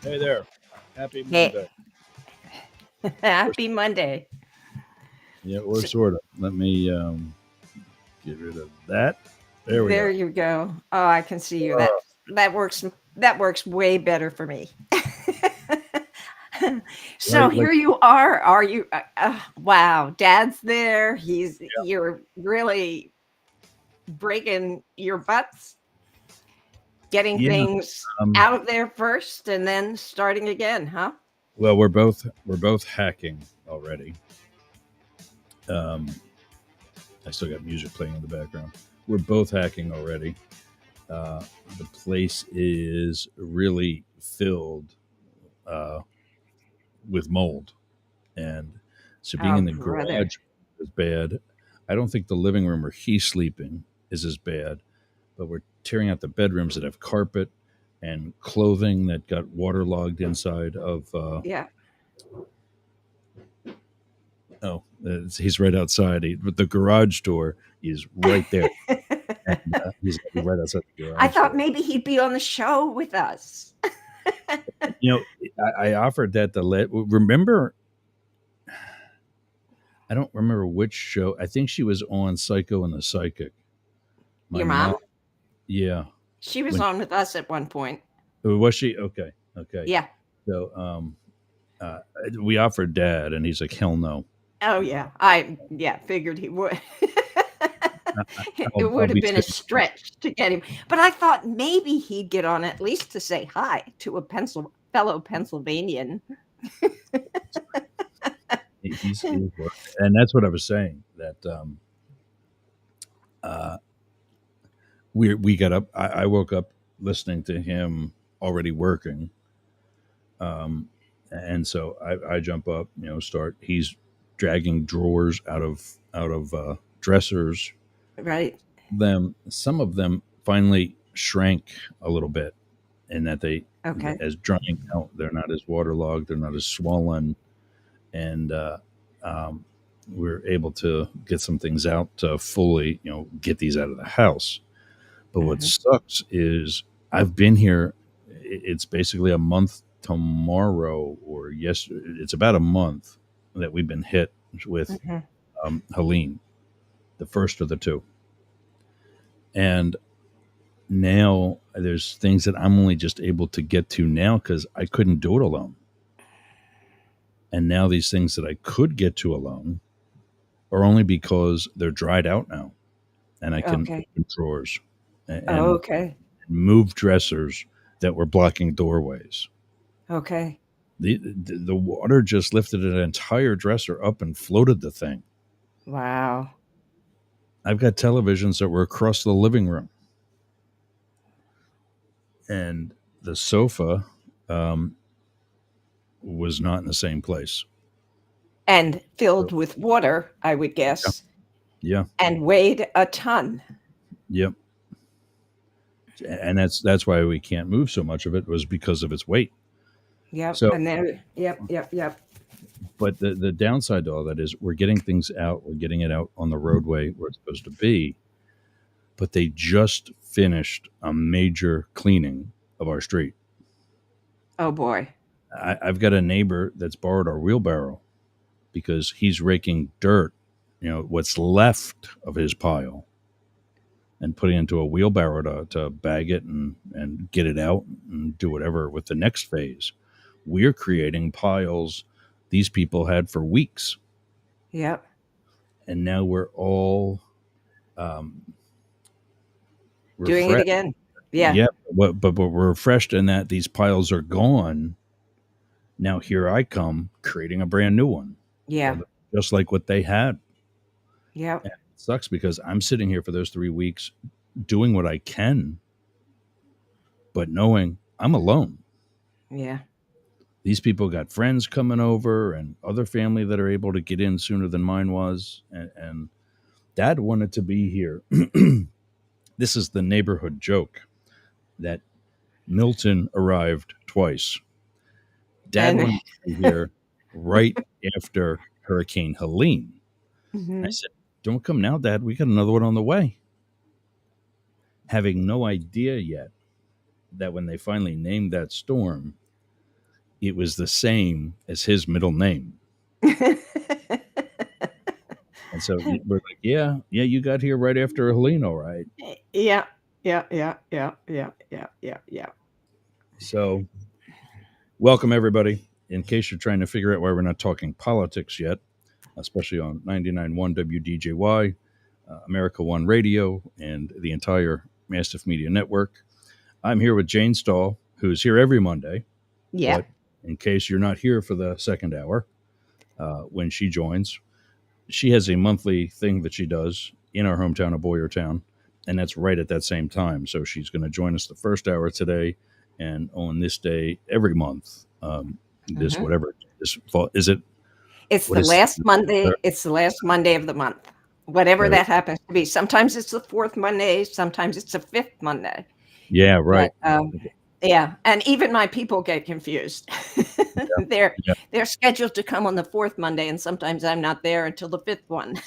Hey there. Happy Hey, Monday. happy Monday. Yeah, or So, sort of. Let me get rid of that. There we there are. you go. Oh, I can see you. That works. That works way better for me. So Like here you are. Are you? Wow, Dad's there. You're really breaking your butts, getting yeah. things Um, out there first, and then starting again, huh? well, we're both hacking already. Um, I still got music playing in the background. We're both hacking already. Uh, the place is really filled uh, with mold, and so being Oh, in the brother. garage is bad. I don't think the living room where he's sleeping is as bad, but we're tearing out the bedrooms that have carpet and clothing that got waterlogged inside of. Yeah. He's right outside. But the garage door is right there, and he's gonna be right outside the I garage thought door. maybe he'd be on the show with us. You know, I offered that to let. Remember, I don't remember which show. I think she was on Psycho and the Psychic. My Your mom, mom? yeah. She was When on with us at one point. was she? Okay, okay. Yeah. So, uh, we offered Dad, and he's like, "Hell no." Oh, yeah. I figured he would. I'll, It I'll would have be been a sitting here. stretch to get him, but I thought maybe he'd get on at least to say hi to a fellow Pennsylvanian. He's working, and that's what I was saying. That uh, we got up. I woke up listening to him already working, um, and so I jump up. Start. He's dragging drawers out of dressers. Right. Some of them finally shrank a little bit, in that they Okay. as drying out. They're not as waterlogged. They're not as swollen, and um, we're able to get some things out to fully, get these out of the house. But what Mhm. sucks is I've been here. It's basically a month tomorrow, or yes, it's about a month that we've been hit with Mhm. Helene, the first of the two, and now there's things that I'm only just able to get to now because I couldn't do it alone. And now these things that I could get to alone are only because they're dried out now, and I can Okay. open drawers and Okay. move dressers that were blocking doorways. Okay. The water just lifted an entire dresser up and floated the thing. Wow. I've got televisions that were across the living room, and the sofa um, was not in the same place. And So, filled with water, I would yeah, guess, yeah, and weighed a ton. yep. And that's why we can't move so much of it, was because of its weight. Yep. So, And then, yep, yep, yep. but the downside to all that is we're getting things out. We're getting it out on the roadway where it's supposed to be. But they just finished a major cleaning of our street. Oh boy. I've got a neighbor that's borrowed our wheelbarrow because he's raking dirt, what's left of his pile, and putting it into a wheelbarrow to bag it and get it out and do whatever with the next phase. We're creating piles these people had for weeks. Yep. And now we're all um, Doing it refreshed. again. Yeah. Yeah, but we're refreshed in that these piles are gone. Now here I come creating a brand new one, Yeah. just like what they had. Yep. And it sucks because I'm sitting here for those 3 weeks doing what I can, but knowing I'm alone. Yeah. These people got friends coming over and other family that are able to get in sooner than mine was. And Dad wanted to be here. This is the neighborhood joke that Milton arrived twice. Dad And wanted to be here right after Hurricane Helene. I mhm. said, "Don't come now, Dad. We got another one on the way." Having no idea yet that when they finally named that storm, it was the same as his middle name. And so we're like, yeah, you got here right after Heleno, right? Yeah. So welcome, everybody. In case you're trying to figure out why we're not talking politics yet, especially on 99.1 WDJY, America One Radio, and the entire Mastiff Media Network, I'm here with Jane Stahl, who's here every Monday. Yeah. But in case you're not here for the second hour, when she joins, she has a monthly thing that she does in our hometown of Boyertown, and that's right at that same time. So she's going to join us the first hour today, and on this day every month. This whatever this fall is it? It's the last Monday. It's the last Monday of the month, whatever that happens to be. Sometimes it's the fourth Monday. Sometimes it's the fifth Monday. Yeah, right. But, yeah, and even my people get confused. They're scheduled to come on the fourth Monday, and sometimes I'm not there until the fifth one.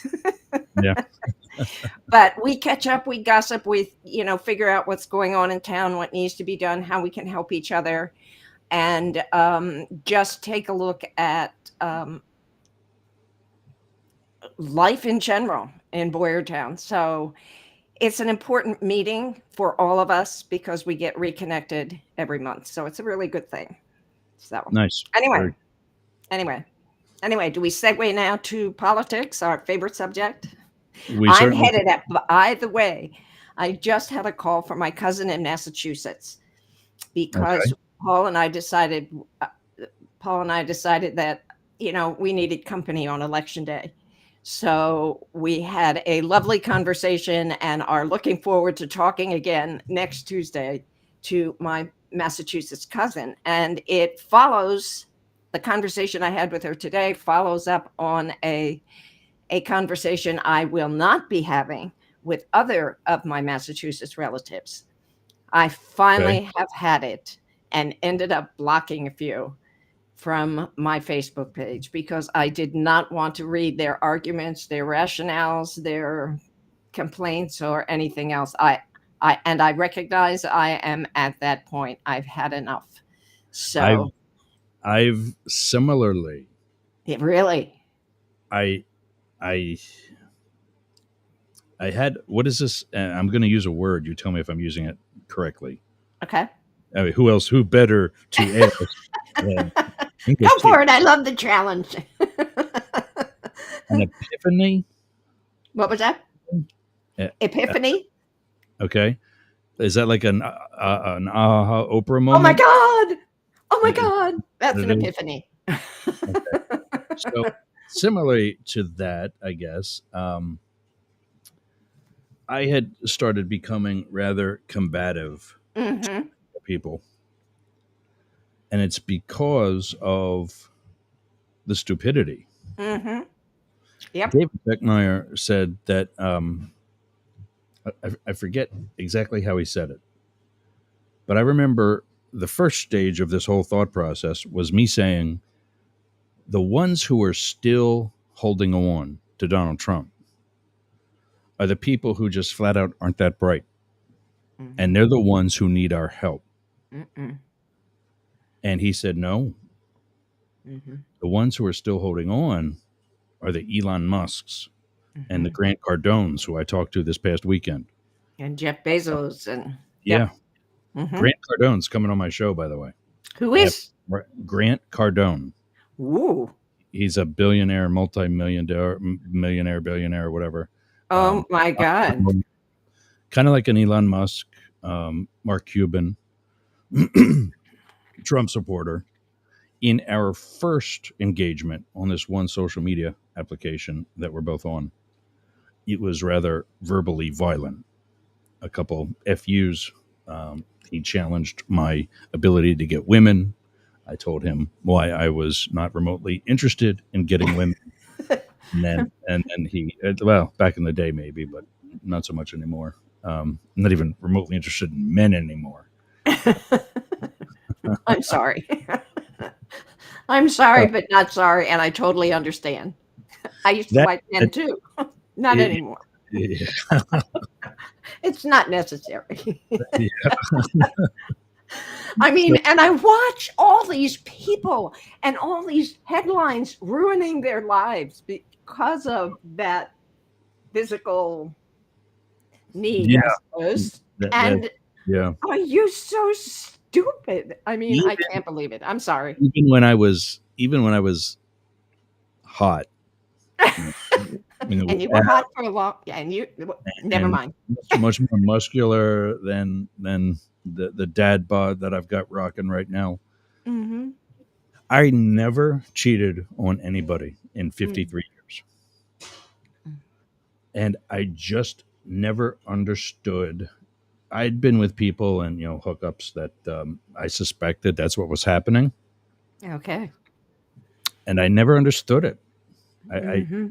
Yeah. But we catch up, we gossip, we figure out what's going on in town, what needs to be done, how we can help each other, and just take a look at life in general in Boyertown. So it's an important meeting for all of us because we get reconnected every month. So it's a really good thing. So nice. Anyway, do we segue now to politics, our favorite subject? I'm headed at, by the way, I just had a call from my cousin in Massachusetts because Paul and I decided that, we needed company on election day. So we had a lovely conversation and are looking forward to talking again next Tuesday to my Massachusetts cousin. And it follows, the conversation I had with her today follows up on a conversation I will not be having with other of my Massachusetts relatives. I finally have had it and ended up blocking a few from my Facebook page because I did not want to read their arguments, their rationales, their complaints, or anything else. I recognize I am at that point. I've had enough. So I've similarly. It really. I had, what is this? I'm going to use a word. You tell me if I'm using it correctly. Okay. I mean, who better to ask? Go for it. I love the challenge. An epiphany? What was that? Epiphany? Okay. Is that like an aha Oprah moment? Oh my God. That's an epiphany. Okay. So similarly to that, I guess, I had started becoming rather combative to people. And it's because of the stupidity. Mm-hmm. Yep. David Beckmeyer said that, I forget exactly how he said it, but I remember the first stage of this whole thought process was me saying, the ones who are still holding on to Donald Trump are the people who just flat out aren't that bright. Mm-hmm. And they're the ones who need our help. Mm-mm. And he said, no. Mm-hmm. The ones who are still holding on are the Elon Musks and the Grant Cardones, who I talked to this past weekend. And Jeff Bezos. And yeah. Grant Cardone's coming on my show, by the way. Who is? Grant Cardone. Ooh. He's a billionaire, multi-millionaire, billionaire, whatever. Oh, my God. Kind of like an Elon Musk, Mark Cuban, Trump supporter. In our first engagement on this one social media application that we're both on, it was rather verbally violent. A couple FUs. He challenged my ability to get women. I told him why I was not remotely interested in getting women. and then he, well, back in the day maybe, but not so much anymore. Not even remotely interested in men anymore. I'm sorry. I'm sorry, but not sorry, and I totally understand. I used to like men too. Not anymore. Yeah. It's not necessary. I mean, and I watch all these people and all these headlines ruining their lives because of that physical need, Yeah, I suppose. that And yeah. are you so stupid? I mean, I Even can't believe it. I'm sorry. even when I was hot, you And you were hot for a long, yeah, and you, never and mind. much more muscular than the dad bod that I've got rocking right now. Hmm. I never cheated on anybody in 53 years. And I just never understood. I'd been with people and hookups that I suspected that's what was happening, Okay. and I never understood it. I Hmm.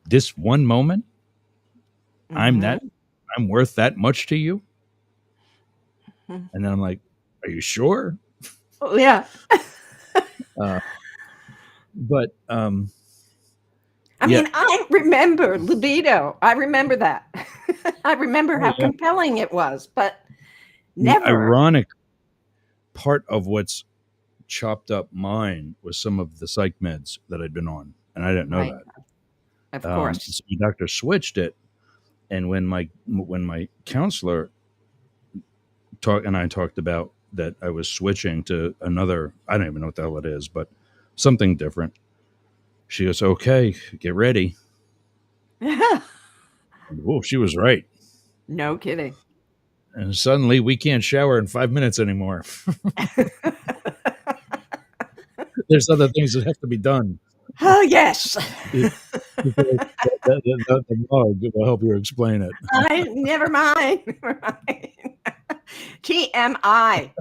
this one moment, I'm that Hmm. I'm worth that much to you, and then I'm like, are you sure? Oh, yeah. Uh, but I yeah, mean, I remember libido. I remember that. I remember oh how yeah. compelling it was, but The never. ironic part of what's chopped up mine was some of the psych meds that I'd been on, and I didn't know Right. that. Of course. So the doctor switched it, and when my counselor talked about that I was switching to another, I don't even know what the hell it is, but something different. She goes, "Okay, get ready." Oh, she was right. No kidding. And suddenly we can't shower in 5 minutes anymore. There's other things that have to be done. Oh, yes. It- the mug will help you explain it. I never mind. Never mind. TMI.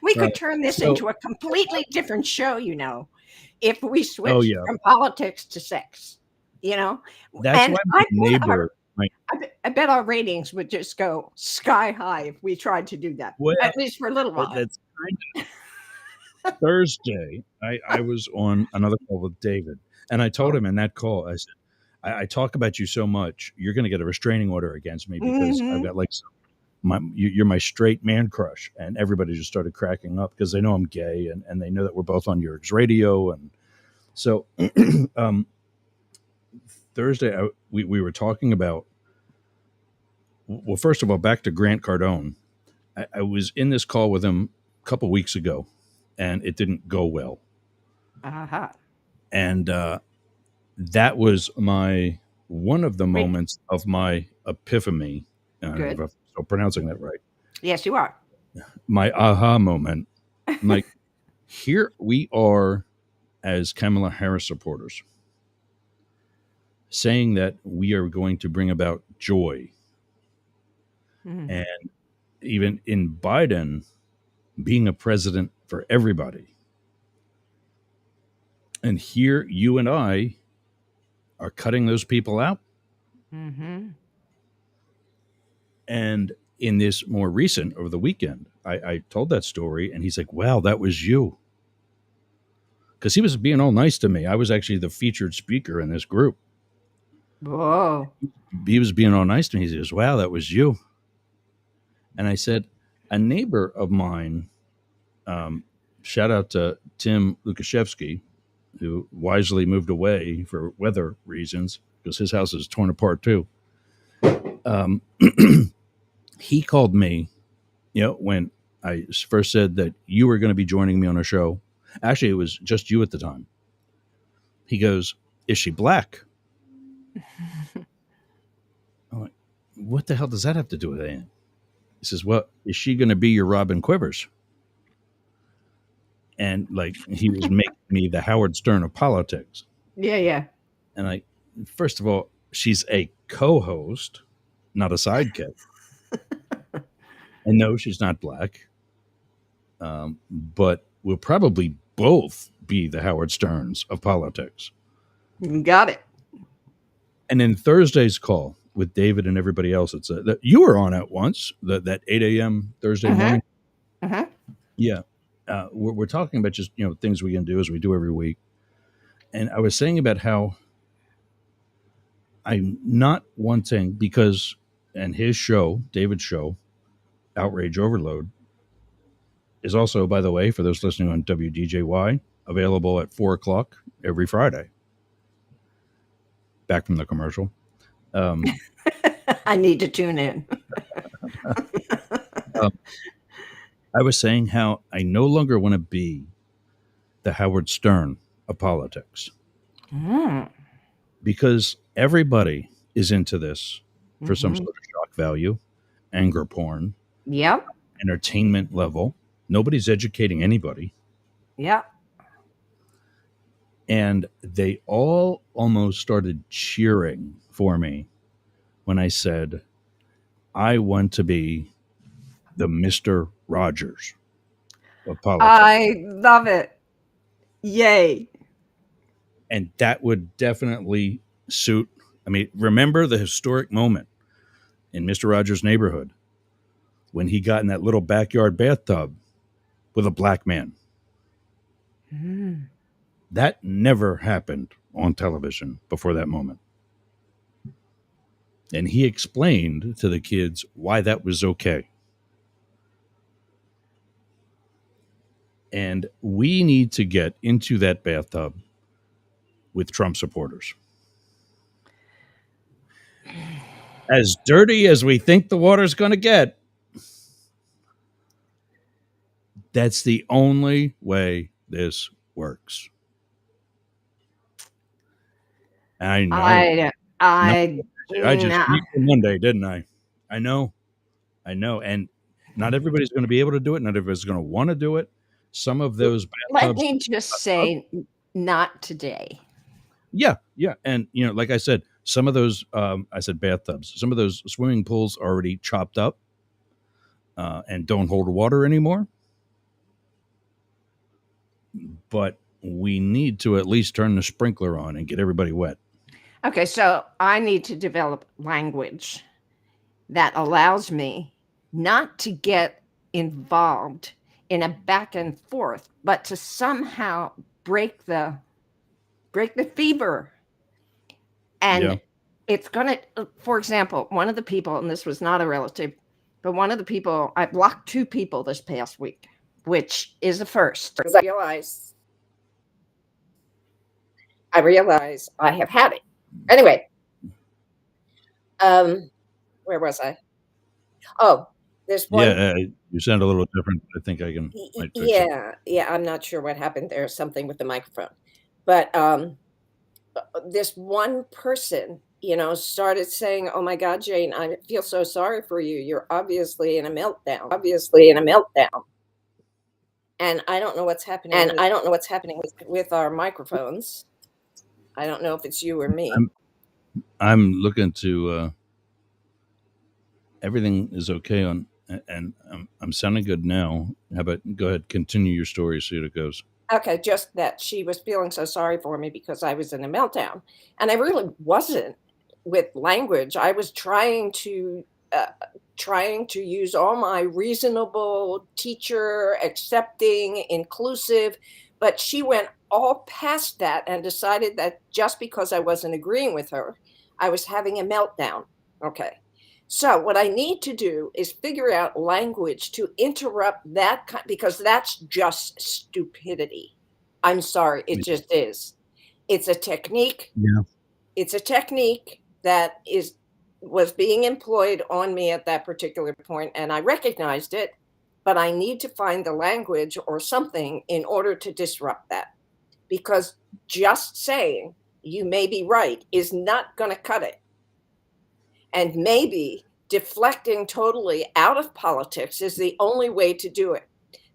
We Uh, could turn this so, into a completely different show, if we oh switched yeah, from politics to sex, you know? that's And why my neighbor, I bet our ratings would just go sky high if we tried to do that, well, at least for a little while. that's kind of Thursday. I was on another call with David, and I told Oh. him in that call, I said, I talk about you so much, you're going to get a restraining order against me because I've Mhm. got like you're my straight man crush, and everybody just started cracking up because they know I'm gay, and they know that we're both on Yerg's radio, and so um, Thursday we were talking about, well, first of all, back to Grant Cardone. I was in this call with him a couple weeks ago, and it didn't go well, Aha. and that was my one of the Wait, moments of my epiphany. I don't know if good. I'm still pronouncing that right. Yes, you are. My aha moment. I'm like, here we are as Kamala Harris supporters saying that we are going to bring about joy. Mhm. And even in Biden being a president for everybody. And here you and I are cutting those people out. Mhm. And in this more recent over the weekend, I told that story, and he's like, wow, that was you. Because he was being all nice to me. I was actually the featured speaker in this group. Whoa. He was being all nice to me. He goes, wow, that was you. And I said, a neighbor of mine, um, shout out to Tim Lukashevsky, who wisely moved away for weather reasons because his house is torn apart too. Um, he called me, when I first said that you were going to be joining me on a show. Actually, it was just you at the time. He goes, "Is she black?" I'm like, what the hell does that have to do with anything? He says, "Well, is she going to be your Robin Quivers?" And like he was making me the Howard Stern of politics. Yeah, yeah. And first of all, she's a co-host, not a sidekick. And no, she's not black. But we'll probably both be the Howard Sterns of politics. Got it. And in Thursday's call with David and everybody else, it's that you were on it once, that 8 a.m. Thursday Uh-huh. morning. Uh-huh. Yeah. We're talking about just, things we can do as we do every week. And I was saying about how I'm not wanting, because, and his show, David's show, Outrage Overload, is also, by the way, for those listening on WDJY, available at 4 o'clock every Friday. Back from the commercial. I need to tune in. I was saying how I no longer want to be the Howard Stern of politics Mm. because everybody is into this for some Mhm. sort of shock value, anger porn, Yep. entertainment level. Nobody's educating anybody. Yep. And they all almost started cheering for me when I said, I want to be the Mr. Rogers of politics. I love it. Yay. And that would definitely suit. I mean, remember the historic moment in Mr. Rogers' Neighborhood when he got in that little backyard bathtub with a black man. Mm. That never happened on television before that moment. And he explained to the kids why that was okay. And we need to get into that bathtub with Trump supporters. As dirty as we think the water's going to get, that's the only way this works. I know. I I just nah. beat you Monday, didn't I? I know. And not everybody's going to be able to do it. Not everybody's going to want to do it. Some of those Let bathtubs. me just say, not today. Yeah. And, like I said, some of those, I said bathtubs, some of those swimming pools are already chopped up and don't hold water anymore. But we need to at least turn the sprinkler on and get everybody wet. Okay, so I need to develop language that allows me not to get involved in a back and forth, but to somehow break the fever. And it's going to, for example, one of the people, and this was not a relative, but one of the people, I blocked 2 people this past week, which is a first. Because I realize I have had it. Anyway, where was I? Oh, there's one. Yeah, you sound a little different. I think I can. Might fix it. Yeah. I'm not sure what happened there. Something with the microphone, but this one person, started saying, "Oh my God, Jane, I feel so sorry for you. You're obviously in a meltdown. And I don't know what's happening. With our microphones. I don't know if it's you or me. I'm looking to. Everything is okay on, and I'm sounding good now. How about go ahead, continue your story, see how it goes. Okay, just that she was feeling so sorry for me because I was in a meltdown, and I really wasn't with language. I was trying to use all my reasonable, teacher accepting, inclusive, but she went all past that and decided that just because I wasn't agreeing with her, I was having a meltdown. Okay. So what I need to do is figure out language to interrupt that because that's just stupidity. I'm sorry, it just is. It's a technique. Yeah. It's a technique that was being employed on me at that particular point, and I recognized it, but I need to find the language or something in order to disrupt that. Because just saying you may be right is not going to cut it. And maybe deflecting totally out of politics is the only way to do it.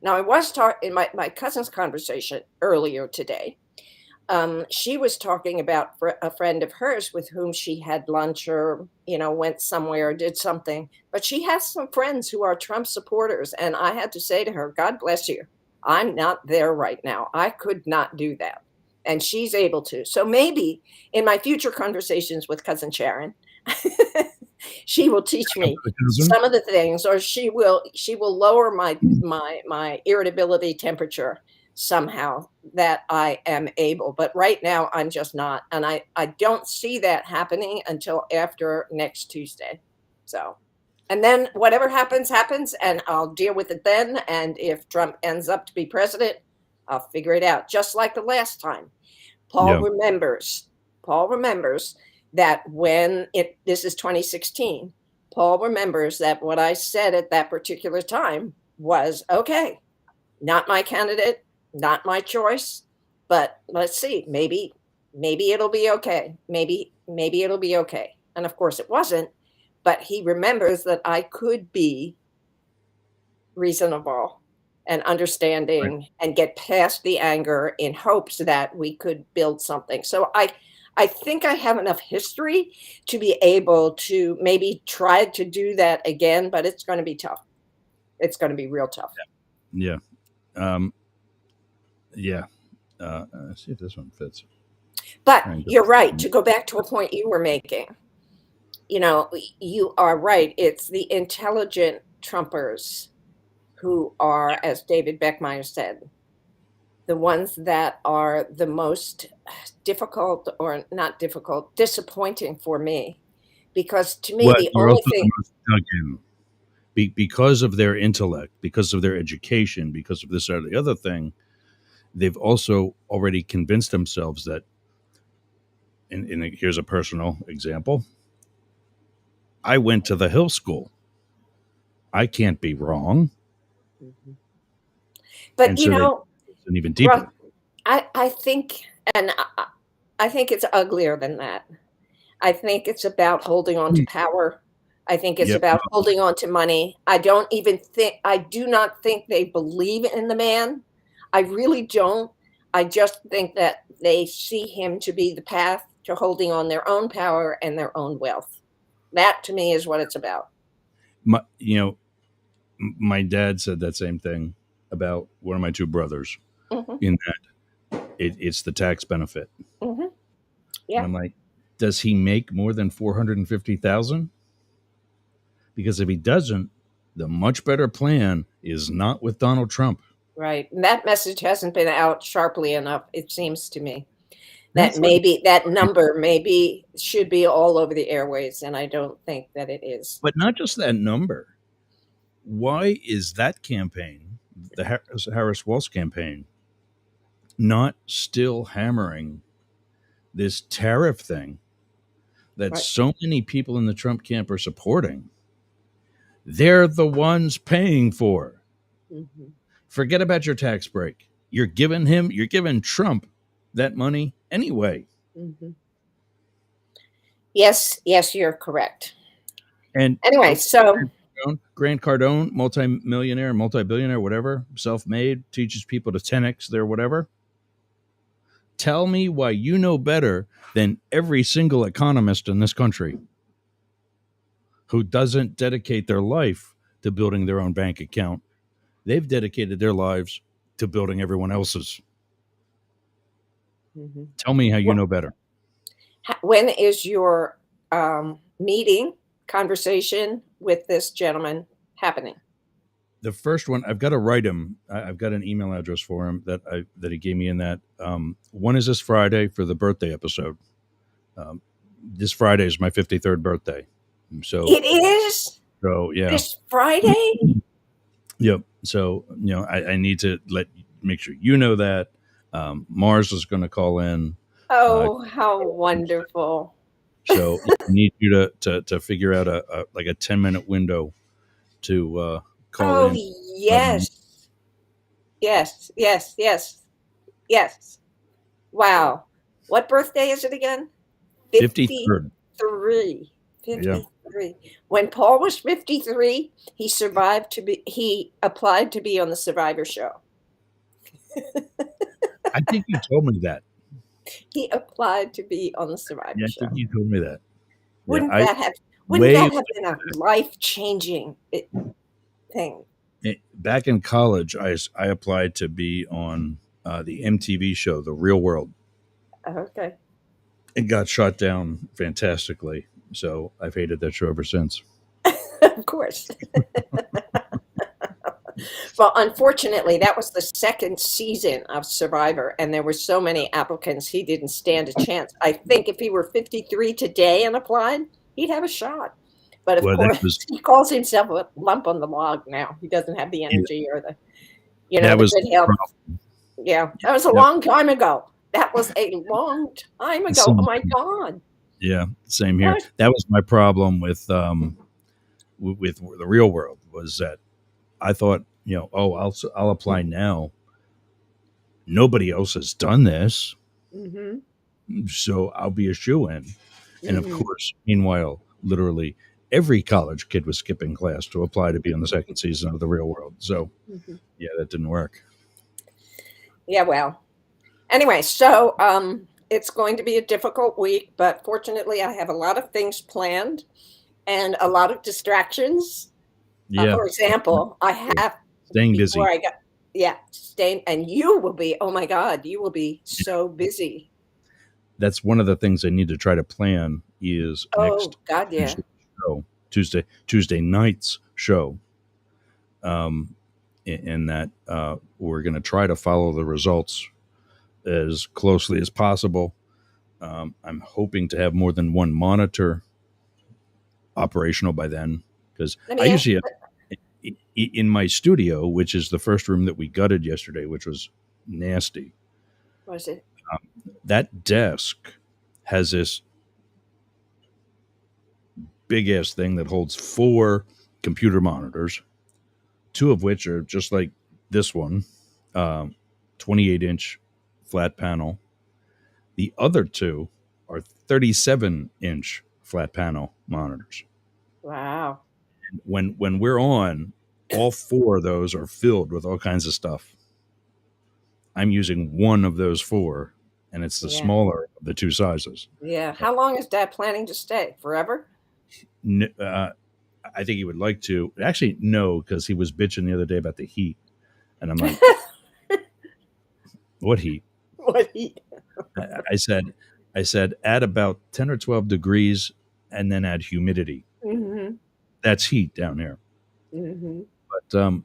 Now, I was talking in my cousin's conversation earlier today. She was talking about a friend of hers with whom she had lunch or, went somewhere, did something. But she has some friends who are Trump supporters. And I had to say to her, God bless you. I'm not there right now. I could not do that. And she's able to. So maybe in my future conversations with Cousin Sharon, she will teach me some of the things, or she will lower my irritability temperature somehow that I am able. But right now I'm just not. And I don't see that happening until after next Tuesday. So And then whatever happens, happens, and I'll deal with it then. And if Trump ends up to be president, I'll figure it out. Just like the last time. Paul Yeah. remembers. Paul remembers that this is 2016. Paul remembers that what I said at that particular time was okay, not my candidate, not my choice, but let's see, maybe it'll be okay. Maybe it'll be okay. And of course it wasn't, but he remembers that I could be reasonable and Right. understanding and get past the anger in hopes that we could build something. So I think I have enough history to be able to maybe try to do that again, but it's going to be tough. It's going to be real tough. Yeah. Um, yeah. Let's see if this one fits. But Trying to- you're right. To go back to a point you were making, you are right. It's the intelligent Trumpers who are, as David Beckmeyer said, the ones that are the most difficult, or not difficult, disappointing for me. Because to me, Well, the you're only also the thing, most dug in because of their intellect, because of their education, because of this or the other thing. They've also already convinced themselves that. And here's a personal example. I went to the Hill School. I can't be wrong. but And so they it's even deeper. Russ, I think, and I think it's uglier than that. I think it's about holding on to power. I think it's Yep. about holding on to money. I do not think they believe in the man. I really don't. I just think that they see him to be the path to holding on their own power and their own wealth. That to me is what it's about. My dad said that same thing about one of my two brothers, Hmm. in that it's the tax benefit. Hmm. Yeah. And I'm like, does he make more than 450,000? Because if he doesn't, the much better plan is not with Donald Trump. Right. And that message hasn't been out sharply enough, it seems to me. That That's maybe that number maybe should be all over the airways, and I don't think that it is. But not just that number. Why is that campaign, the Harris Walz campaign, not still hammering this tariff thing that Right. so many people in the Trump camp are supporting? They're the ones paying for. Mhm. Forget about your tax break. You're giving Trump that money anyway. Mhm. Yes, you're correct. And Anyway, so Grant Cardone, multi-millionaire, multi-billionaire, whatever, self-made, teaches people to 10x their whatever. Tell me why you know better than every single economist in this country who doesn't dedicate their life to building their own bank account. They've dedicated their lives to building everyone else's. Mhm. Tell me how you Well, know better. when is your conversation with this gentleman happening? The first one, I've got to write him. I've got an email address for him that he gave me in that. One is this Friday for the birthday episode. This Friday is my 53rd birthday. It is Yeah. this Friday? Yep. So, I need to make sure you know that. Mars is going to call in. Oh, how wonderful. So I need you to figure out a 10-minute window to call Oh, in. yes. Yes. Wow. What birthday is it again? 53rd. 53. Yeah. 53. When Paul was 53, he applied to be on the Survivor show. I think you told me that. He applied to be on the Survivor Yeah, I show. think you told me that. Wouldn't Yeah, that have been a life-changing thing? back in college, I applied to be on the MTV show, The Real World. Okay. It got shot down fantastically. So I've hated that show ever since. Of course. Well, unfortunately, that was the second season of Survivor, and there were so many applicants, he didn't stand a chance. I think if he were 53 today and applied, he'd have a shot. But of Well, that course, was he calls himself a lump on the log now. He doesn't have the yeah, energy or the, that the was good the health. problem. Yeah, that was a Yep. long time ago. That was a long time ago. Oh Same, my God. yeah, same here. What? That was my problem with with the real world was that I thought, oh, I'll apply now. Nobody else has done this, Mm-hmm. so I'll be a shoe in. And of Mm-hmm. course, meanwhile, literally every college kid was skipping class to apply to be on the second season of the Real World. So Mm-hmm. yeah, that didn't work. Yeah, well. Anyway, so it's going to be a difficult week, but fortunately, I have a lot of things planned and a lot of distractions. Yeah, For example, I have staying before busy. I got yeah, staying, and you will be. Oh my God, you will be so busy. That's one of the things I need to try to plan is Oh next God, yeah. Tuesday show, Tuesday night's show. In that we're going to try to follow the results as closely as possible. I'm hoping to have more than one monitor operational by then because Let I me ask. usually in my studio, which is the first room that we gutted yesterday, which was nasty. Was it? That desk has this big ass thing that holds 4 computer monitors, 2 of which are just like this one, 28-inch flat panel. The other 2 are 37-inch flat panel monitors. Wow. When we're on, all 4 of those are filled with all kinds of stuff. I'm using one of those 4, and it's the Yeah. smaller of the 2 sizes. Yeah. How long is Dad planning to stay? Forever? I think he would like to. Actually, no, because he was bitching the other day about the heat, and I'm like, "What heat?" What he? I said, add about 10 or 12 degrees, and then add humidity. Mm-hmm. That's heat down here. Mm-hmm. But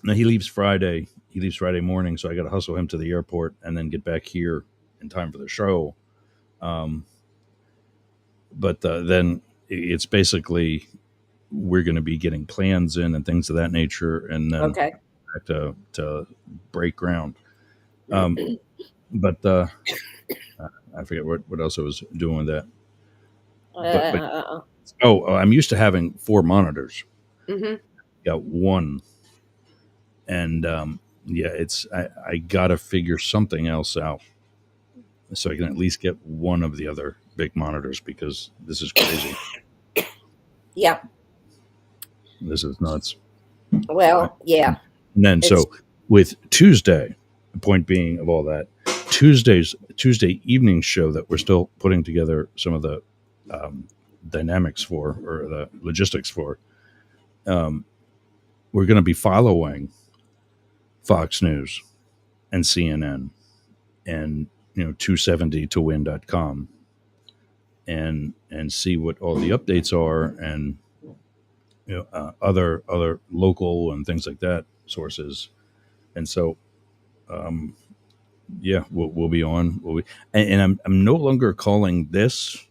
no, he leaves Friday. He leaves Friday morning, so I got to hustle him to the airport and then get back here in time for the show. Um, but then it's basically we're going to be getting plans in and things of that nature, and then Okay. back to break ground. Um, but I forget what else I was doing with that. But Uh, I'm used to having 4 monitors. mm-hmm. Got one, and yeah, I gotta figure something else out so I can at least get one of the other big monitors because this is crazy. Yeah. This is nuts. Well, yeah. And then It's so with Tuesday, the point being of all that, Tuesday evening show that we're still putting together some of the um, dynamics for or the logistics for. Um, we're going to be following Fox News and CNN and 270towin.com and see what all the updates are and other local and things like that sources. And so um, yeah, we'll be on. And I'm no longer calling this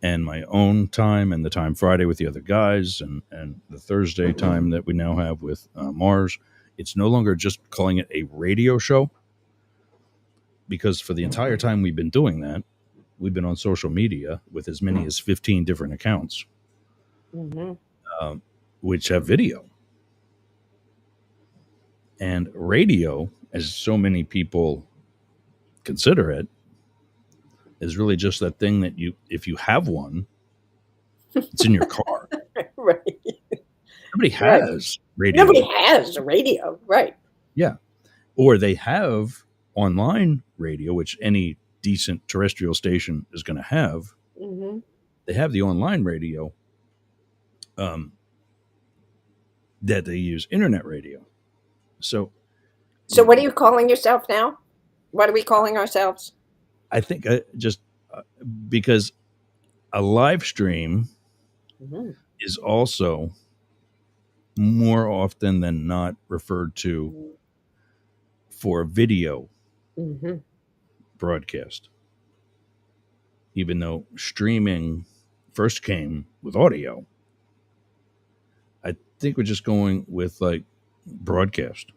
and my own time and the time Friday with the other guys and the Thursday time that we now have with Mars. It's no longer just calling it a radio show because for the entire time we've been doing that, we've been on social media with as many as 15 different accounts, mm-hmm. um, which have video. And radio, as so many people consider it, is really just that thing that if you have one, it's in your car. Right. Nobody Right. has radio. Nobody has a radio. Right. Yeah. Or they have online radio, which any decent terrestrial station is going to have. Mm-hmm. They have the online radio um, that they use internet radio. So So, what are you calling yourself now? What are we calling ourselves? I think just because a live stream Mm-hmm. is also more often than not referred to for a video broadcast, even though streaming first came with audio. I think we're just going with like broadcast.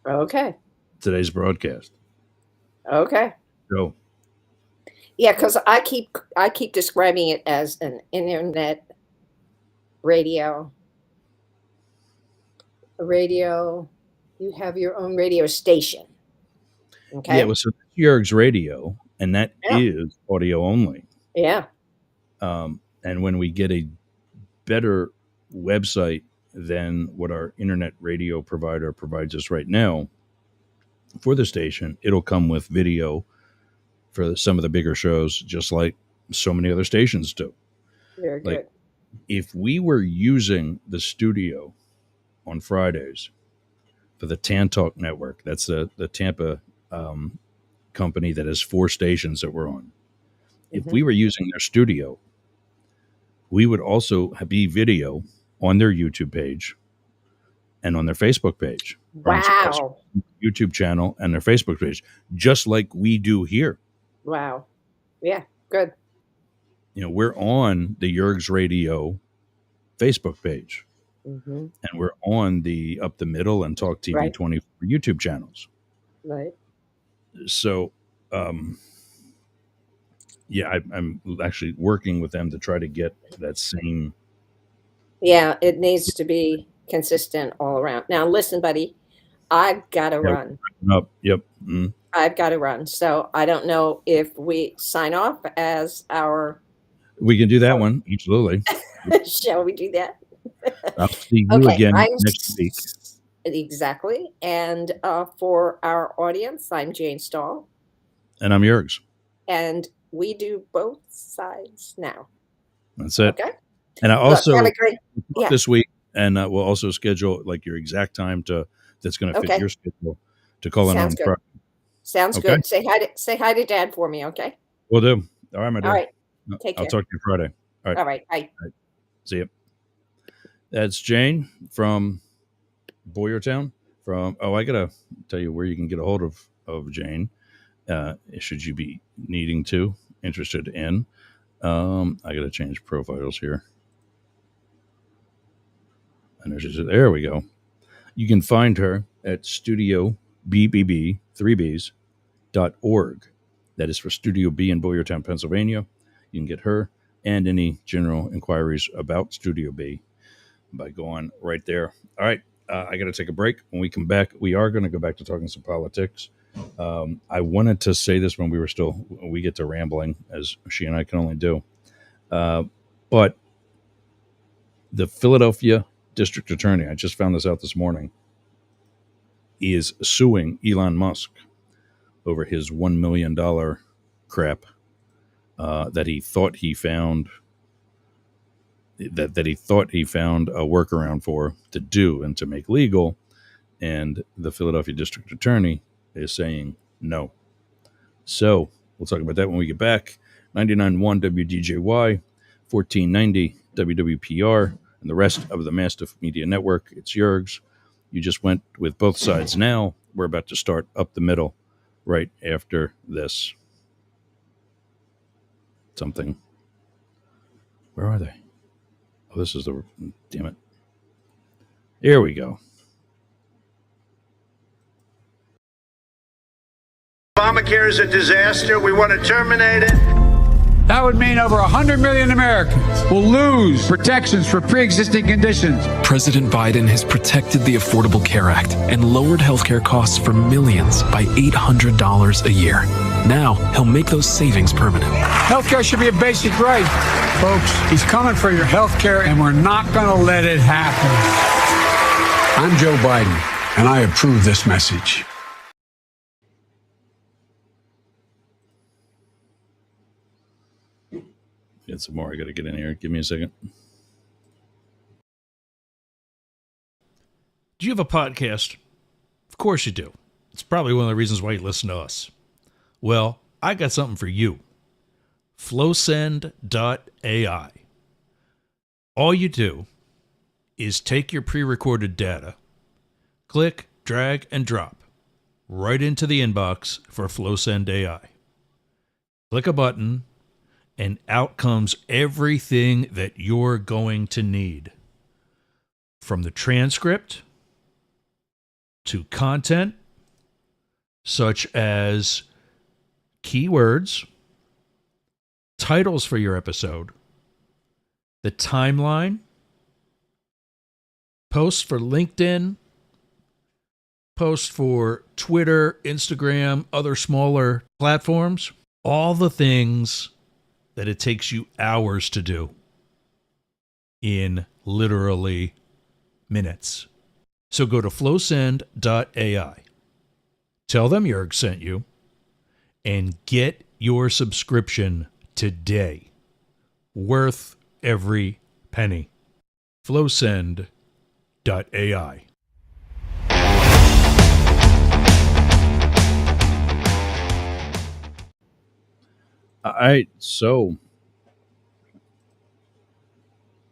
Okay. Today's broadcast. Okay. So Yeah, because I keep describing it as an internet radio. A radio. You have your own radio station. Okay. yeah, well, so that's Yerg's Radio, and that Yeah. is audio only. Yeah. And when we get a better website than what our internet radio provider provides us right now for the station, it'll come with video for some of the bigger shows, just like so many other stations do. Very good. Like, if we were using the studio on Fridays for the Tan Talk Network, that's the Tampa company that has 4 stations that we're on. If we were using their studio, we would also be video on their YouTube page and on their Facebook page. Wow. YouTube channel and their Facebook page, just like we do here. Wow. Yeah. Good. You know, we're on the Yerg's Radio Facebook page, Mm-hmm. and we're on the Up the Middle and Talk TV Right. 24 YouTube channels. Right. So, yeah, I'm actually working with them to try to get that same. Yeah, it needs to be consistent all around. Now, listen, buddy, I've got to run. Up. Yep. Mm. I've got to run. So I don't know if we sign off as our. We can do that one. Absolutely. Shall we do that? I'll see you again I'm next week. Exactly. And for our audience, I'm Jane Stahl, And I'm Yerg's. and we do both sides now. That's it. Okay. And I also Look, have a great. Yeah. this week, and we'll also schedule like your exact time that's going to fit Okay. your schedule to call in on Sounds good. Friday. Sounds Okay. good. Say hi to Dad for me, okay? We'll do. All right, my dear. All right. I'll Take care. talk to you Friday. All right. All right. Bye. See you. That's Jane from Boyertown. I gotta tell you where you can get a hold of Jane. Should you be interested in. I gotta change profiles here. There we go. You can find her at studiobbb3bs.org. That is for Studio B in Boyertown, Pennsylvania. You can get her and any general inquiries about Studio B by going right there. All right. I got to take a break. When we come back, we are going to go back to talking some politics. I wanted to say this when we get to rambling, as she and I can only do. But the Philadelphia District Attorney, I just found this out this morning, is suing Elon Musk over his $1 million crap that he thought he found that he thought he found a workaround for to do and to make legal. And the Philadelphia District Attorney is saying no. So we'll talk about that when we get back. 99.1 WDJY, 1490 WWPR, and the rest of the Mastiff Media Network. It's Yerg's. You just went with both sides. Now we're about to start Up the Middle right after this. Something. Where are they? Oh, this is the... Damn it. Here we go. Obamacare is a disaster. We want to terminate it. That would mean over 100 million Americans will lose protections for pre-existing conditions. President Biden has protected the Affordable Care Act and lowered healthcare costs for millions by $800 a year. Now, he'll make those savings permanent. Healthcare should be a basic right. Folks, he's coming for your healthcare, and we're not going to let it happen. I'm Joe Biden, and I approve this message. Get some more. I got to get in here. Give me a second. Do you have a podcast? Of course you do. It's probably one of the reasons why you listen to us. Well, I got something for you. Flowsend.ai. All you do is take your pre-recorded data, click, drag, and drop right into the inbox for Flowsend AI. Click a button, and out comes everything that you're going to need. From the transcript to content, such as keywords, titles for your episode, the timeline, posts for LinkedIn, posts for Twitter, Instagram, other smaller platforms, all the things that it takes you hours to do in literally minutes. So go to flowsend.ai. Tell them Jurg sent you and get your subscription today. Worth every penny. Flowsend.ai. All right, so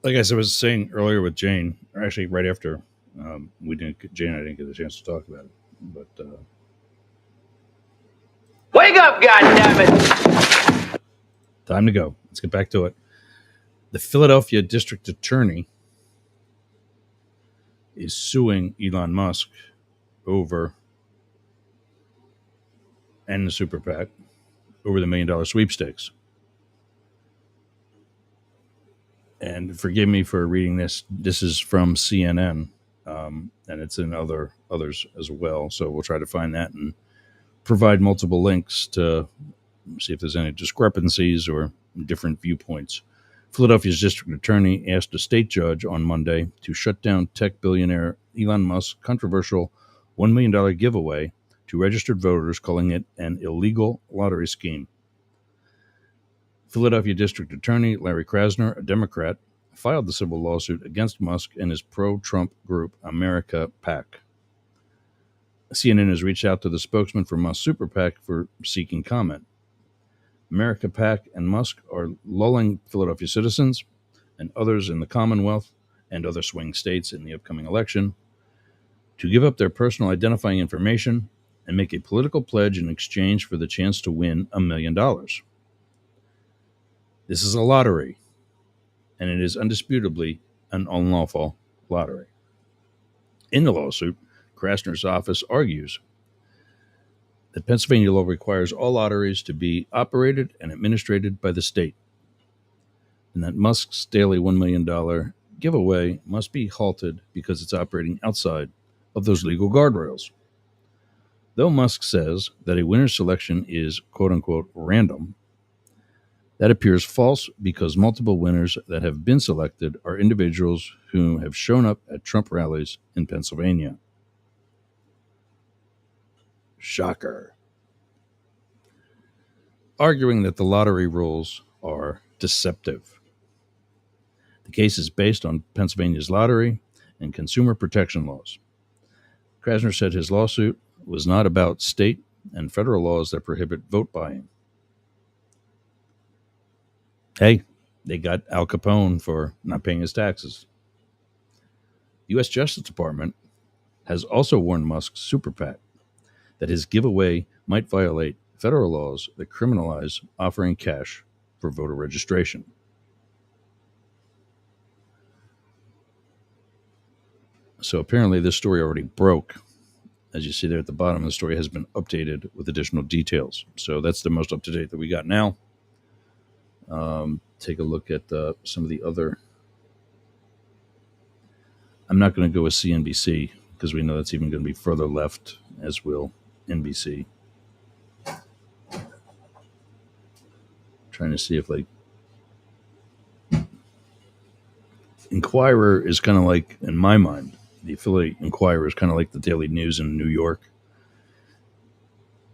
like I was saying earlier with Jane, or actually right after, Jane and I didn't get a chance to talk about it, but Wake up, goddammit! time to go. Let's get back to it. The Philadelphia District Attorney is suing Elon Musk over, and the Super PAC, over the $1 million sweepstakes. And forgive me for reading this. This is from CNN, and it's in others as well. So we'll try to find that and provide multiple links to see if there's any discrepancies or different viewpoints. Philadelphia's district attorney asked a state judge on Monday to shut down tech billionaire Elon Musk's controversial $1 million giveaway to registered voters, calling it an illegal lottery scheme. Philadelphia District Attorney Larry Krasner, a Democrat, filed the civil lawsuit against Musk and his pro-Trump group America PAC. CNN has reached out to the spokesman for Musk Super PAC for seeking comment. America PAC and Musk are lulling Philadelphia citizens and others in the Commonwealth and other swing states in the upcoming election to give up their personal identifying information and make a political pledge in exchange for the chance to win $1 million. This is a lottery, and it is undisputably an unlawful lottery. In the lawsuit, Krasner's office argues that Pennsylvania law requires all lotteries to be operated and administered by the state, and that Musk's daily $1 million giveaway must be halted because it's operating outside of those legal guardrails. Though Musk says that a winner's selection is quote-unquote random, that appears false because multiple winners that have been selected are individuals who have shown up at Trump rallies in Pennsylvania. Shocker. Arguing that the lottery rules are deceptive. The case is based on Pennsylvania's lottery and consumer protection laws. Krasner said his lawsuit was not about state and federal laws that prohibit vote buying. Hey, they got Al Capone for not paying his taxes. The U.S. Justice Department has also warned Musk's Super PAC that his giveaway might violate federal laws that criminalize offering cash for voter registration. So apparently this story already broke. As you see there at the bottom, the story has been updated with additional details. So that's the most up-to-date that we got now. Take a look at some of the other. I'm not going to go with CNBC because we know that's even going to be further left, as will NBC. Trying to see if Inquirer is kind of like, in my mind, the affiliate Inquirer is kind of like the Daily News in New York.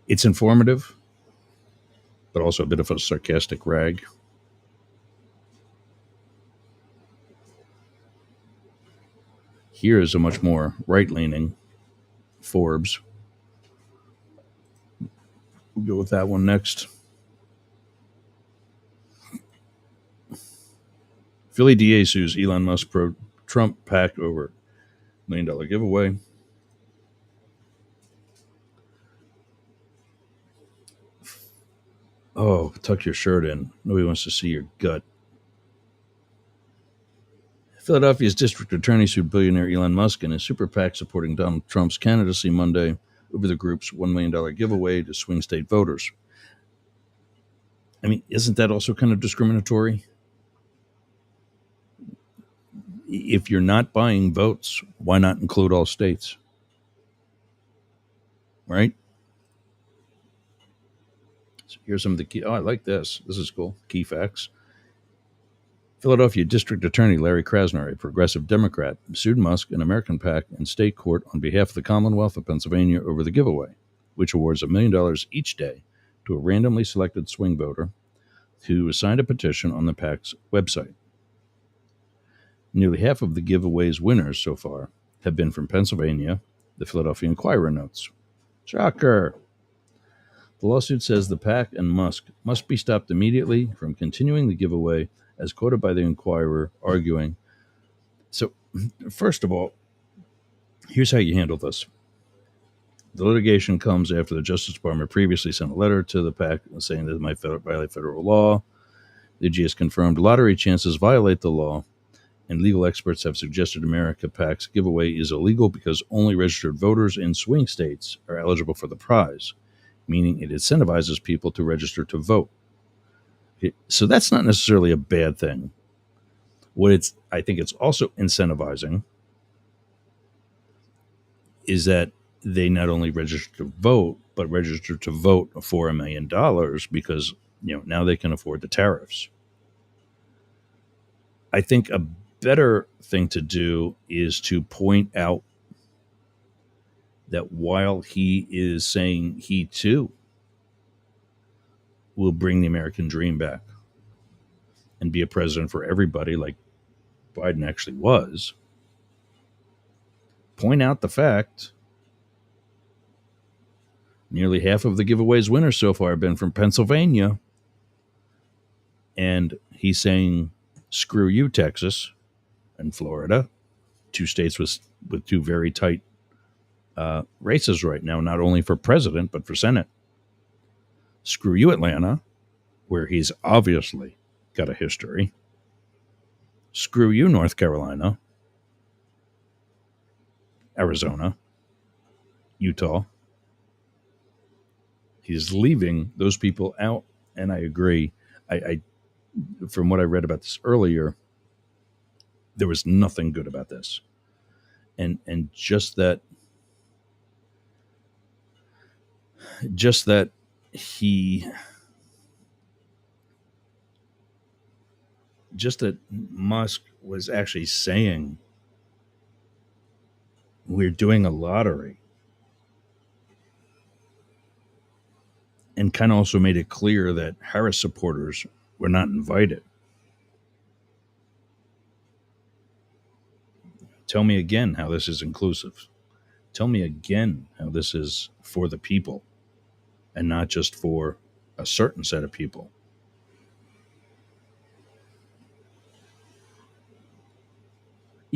It's informative, but also a bit of a sarcastic rag. Here is a much more right-leaning Forbes. We'll go with that one next. Philly DA sues Elon Musk pro-Trump PAC over $1 million giveaway. Oh, tuck your shirt in. Nobody wants to see your gut. Philadelphia's district attorney sued billionaire Elon Musk and his super PAC supporting Donald Trump's candidacy Monday over the group's $1 million giveaway to swing state voters. I mean, isn't that also kind of discriminatory? If you're not buying votes, why not include all states? Right? So here's some of the key. Oh, I like this. This is cool. Key facts. Philadelphia District Attorney Larry Krasner, a progressive Democrat, sued Musk and American PAC in state court on behalf of the Commonwealth of Pennsylvania over the giveaway, which awards $1 million each day to a randomly selected swing voter who signed a petition on the PAC's website. Nearly half of the giveaway's winners so far have been from Pennsylvania, the Philadelphia Inquirer notes. Shocker! The lawsuit says the PAC and Musk must be stopped immediately from continuing the giveaway, as quoted by the Inquirer, arguing. So, first of all, here's how you handle this. The litigation comes after the Justice Department previously sent a letter to the PAC saying that it might violate federal law. The AG has confirmed lottery chances violate the law, and legal experts have suggested America PAC's giveaway is illegal because only registered voters in swing states are eligible for the prize, meaning it incentivizes people to register to vote. So that's not necessarily a bad thing. What I think it's also incentivizing is that they not only register to vote, but register to vote for $1 million because now they can afford the tariffs. I think a better thing to do is to point out that while he is saying he too will bring the American dream back and be a president for everybody like Biden actually was, point out the fact nearly half of the giveaway's winners so far have been from Pennsylvania. And he's saying, screw you, Texas and Florida, two states with two very tight races right now, not only for president, but for Senate. Screw you, Atlanta, where he's obviously got a history. Screw you, North Carolina, Arizona, Utah. He's leaving those people out, and I agree. I from what I read about this earlier, there was nothing good about this. And just that Musk was actually saying we're doing a lottery, and kind of also made it clear that Harris supporters were not invited. Tell me again how this is inclusive. Tell me again how this is for the people and not just for a certain set of people.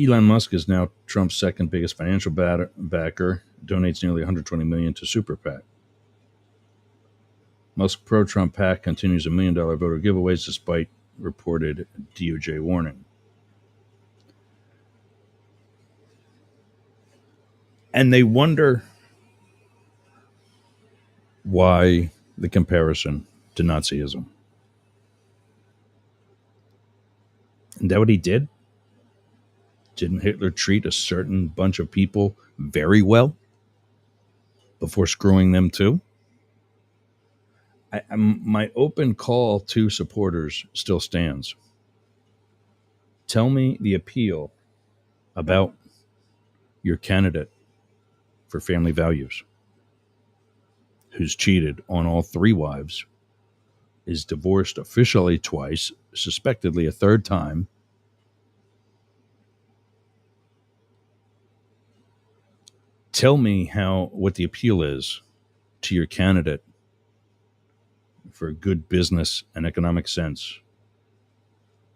Elon Musk is now Trump's second biggest financial backer, donates nearly $120 million to Super PAC. Musk pro-Trump PAC continues $1 million voter giveaways despite reported DOJ warning. And they wonder why the comparison to Nazism. Isn't that what he did? Didn't Hitler treat a certain bunch of people very well before screwing them too? My open call to supporters still stands. Tell me the appeal about your candidate for family values, who's cheated on all three wives, is divorced officially twice, suspectedly a third time. Tell me what the appeal is to your candidate for good business and economic sense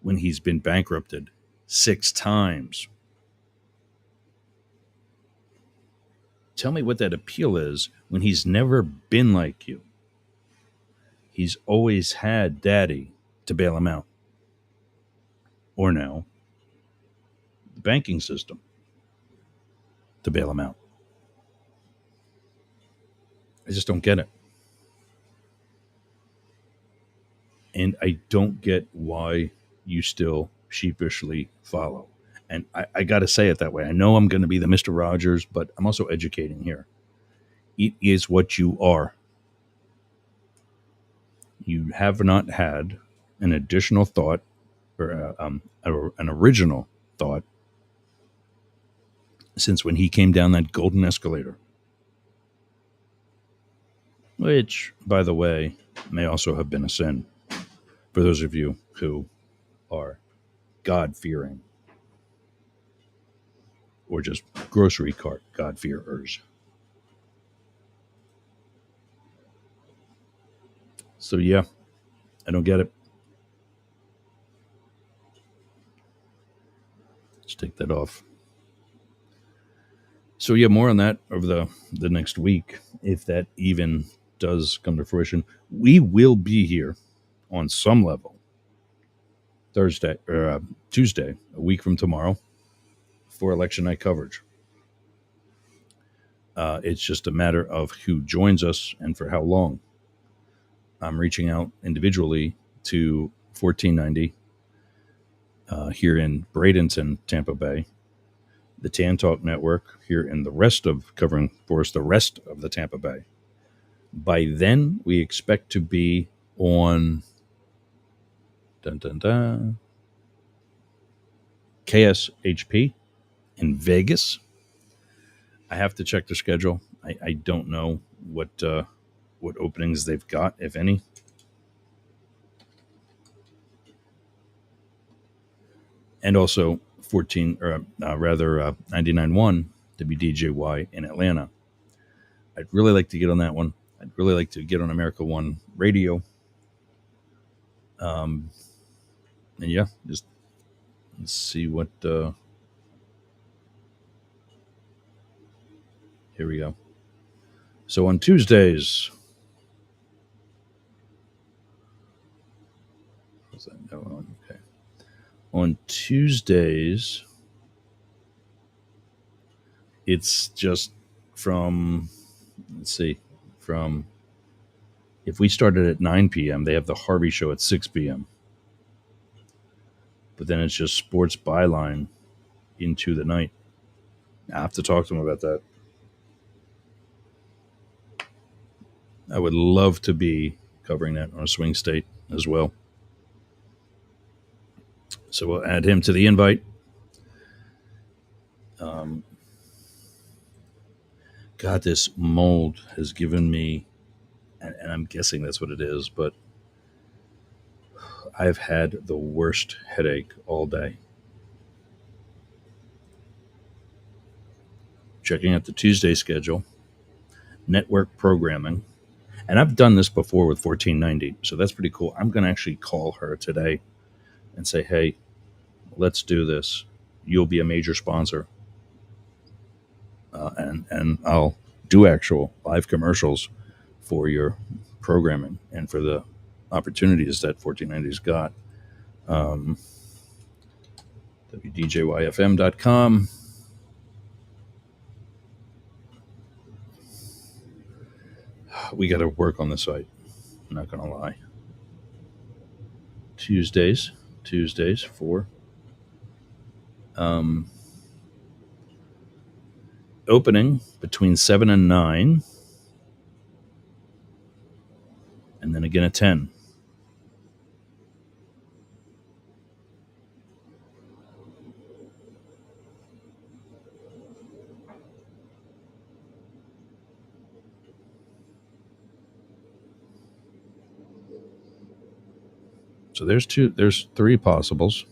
when he's been bankrupted 6 times. Tell me what that appeal is when he's never been like you. he's always had daddy to bail him out. Or now, the banking system to bail him out. I just don't get it. And I don't get why you still sheepishly follow. And I got to say it that way. I know I'm going to be the Mr. Rogers, but I'm also educating here. It is what you are. You have not had an additional thought or an original thought since when he came down that golden escalator. Which, by the way, may also have been a sin for those of you who are God-fearing or just grocery cart God-fearers. So, yeah, I don't get it. Let's take that off. So, yeah, more on that over the next week, if that even does come to fruition. We will be here on some level Tuesday, a week from tomorrow, for election night coverage. It's just a matter of who joins us and for how long. I'm reaching out individually to 1490 here in Bradenton, Tampa Bay, the Tan Talk Network here in the rest of covering for us the rest of the Tampa Bay. By then, we expect to be on KSHP in Vegas. I have to check the schedule. I don't know what openings they've got, if any. And also 99.1 WDJY in Atlanta. I'd really like to get on that one. I'd really like to get on America One Radio. And yeah, just let's see what. Here we go. So on Tuesdays, what's that? No, okay. On Tuesdays, it's just from, let's see, from, if we started at 9 p.m., they have the Harvey Show at 6 p.m. But then it's just sports byline into the night. I have to talk to them about that. I would love to be covering that on a swing state as well. So we'll add him to the invite. God, this mold has given me, and I'm guessing that's what it is, but I've had the worst headache all day. Checking out the Tuesday schedule, network programming, and I've done this before with 1490, so that's pretty cool. I'm going to actually call her today and say, hey, let's do this. You'll be a major sponsor. And I'll do actual live commercials for your programming and for the opportunities that 1490's got. WDJYFM.com. We got to work on the site. I'm not going to lie. Tuesdays for opening between 7 and 9, and then again at 10. So there's three possibles.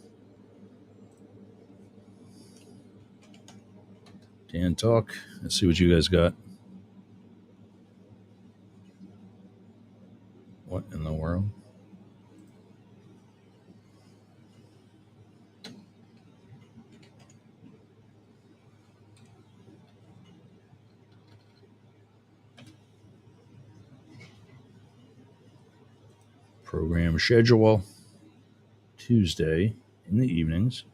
Dan Talk. Let's see what you guys got. What in the world? program schedule. Tuesday in the evenings.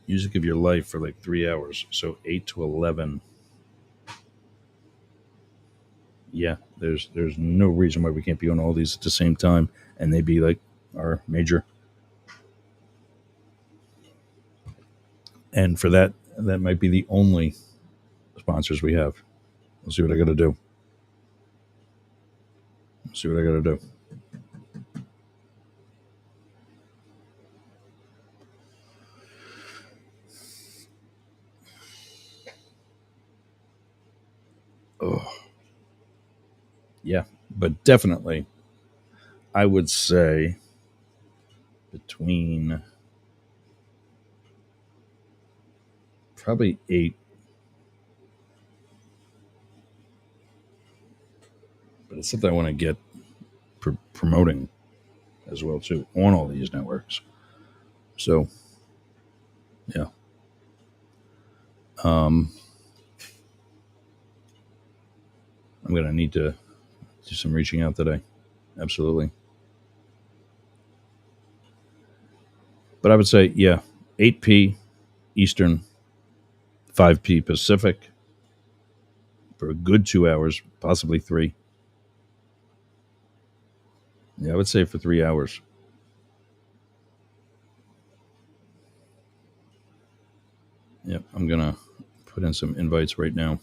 Music of your life for like 3 hours. So 8 to 11. Yeah, there's no reason why we can't be on all these at the same time, and they be like our major. And for that might be the only sponsors we have. We'll see what I got to do. Oh, yeah, but definitely, I would say between probably 8. But it's something I want to get promoting as well too on all these networks. So, yeah. I'm gonna need to do some reaching out today. Absolutely. But I would say, yeah, 8 p. Eastern, 5 p. Pacific for a good 2 hours, possibly 3. Yeah, I would say for 3 hours. Yep, I'm gonna put in some invites right now.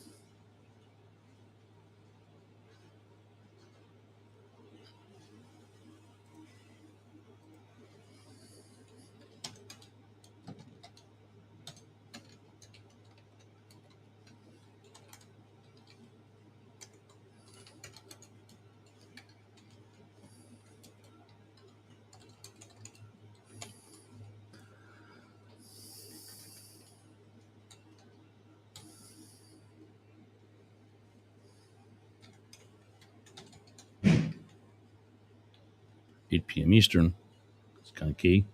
$8 p.m. Eastern. It's kind of key.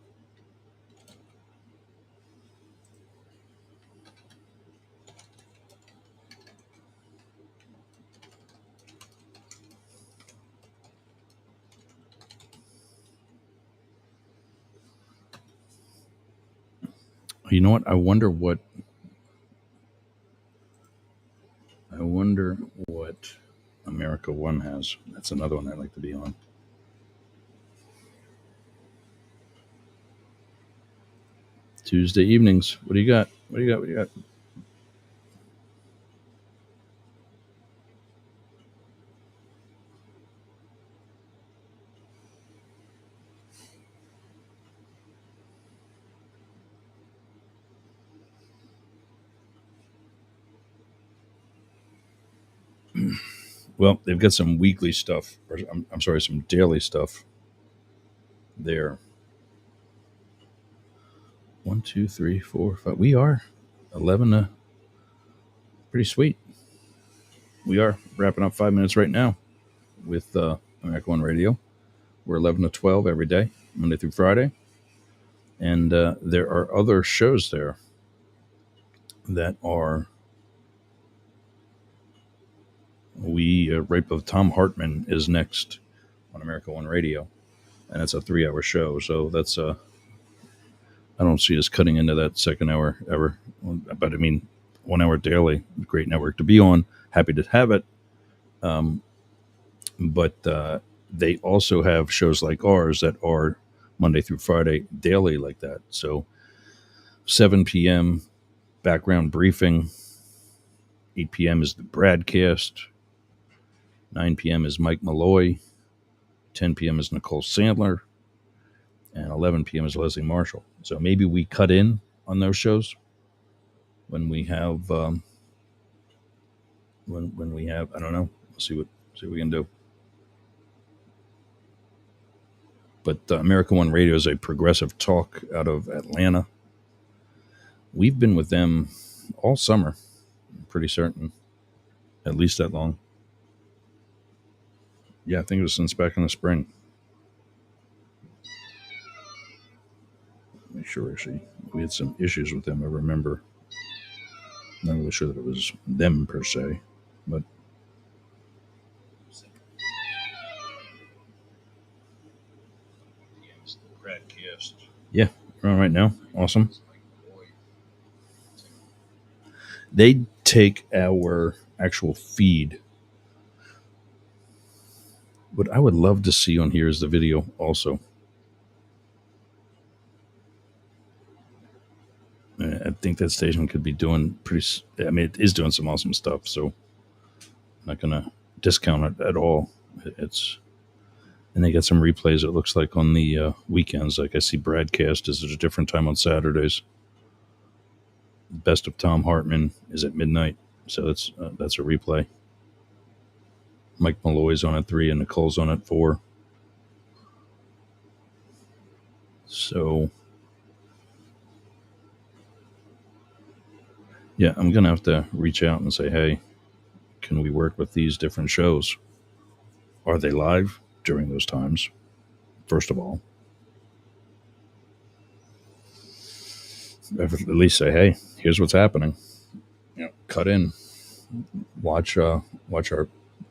You know what? I wonder what America One has. That's another one I'd like to be on. Tuesday evenings. What do you got? Well, they've got some weekly stuff. Or I'm sorry, some daily stuff there. 1, 2, 3, 4, 5. We are 11. Pretty sweet. We are wrapping up 5 minutes right now with America One Radio. We're 11 to 12 every day, Monday through Friday. And there are other shows there that are right above Tom Hartman is next on America One Radio, and it's a 3-hour show. So that's I don't see us cutting into that second hour ever. But I mean, 1 hour daily, great network to be on. Happy to have it. But they also have shows like ours that are Monday through Friday daily like that. So 7 p.m. background briefing. 8 p.m. is the broadcast. 9 p.m. is Mike Malloy. 10 p.m. is Nicole Sandler. And 11 p.m. is Leslie Marshall. So maybe we cut in on those shows when we have, when we have, I don't know. We'll see what we can do. But America One Radio is a progressive talk out of Atlanta. We've been with them all summer. I'm pretty certain. At least that long. Yeah, I think it was since back in the spring. Make sure, actually. We had some issues with them, I remember. Not really sure that it was them per se. But yeah, we're on right now. Awesome. They take our actual feed. What I would love to see on here is the video also. I think that station could be doing I mean, it is doing some awesome stuff. So I'm not going to discount it at all. It's, and they get some replays, it looks like, on the weekends. Like I see Broadcast is at a different time on Saturdays. Best of Tom Hartman is at midnight. So that's a replay. Mike Malloy's on at 3 and Nicole's on at 4. So, yeah, I'm going to have to reach out and say, hey, can we work with these different shows? Are they live during those times? First of all, at least say, hey, here's what's happening. Cut in, watch our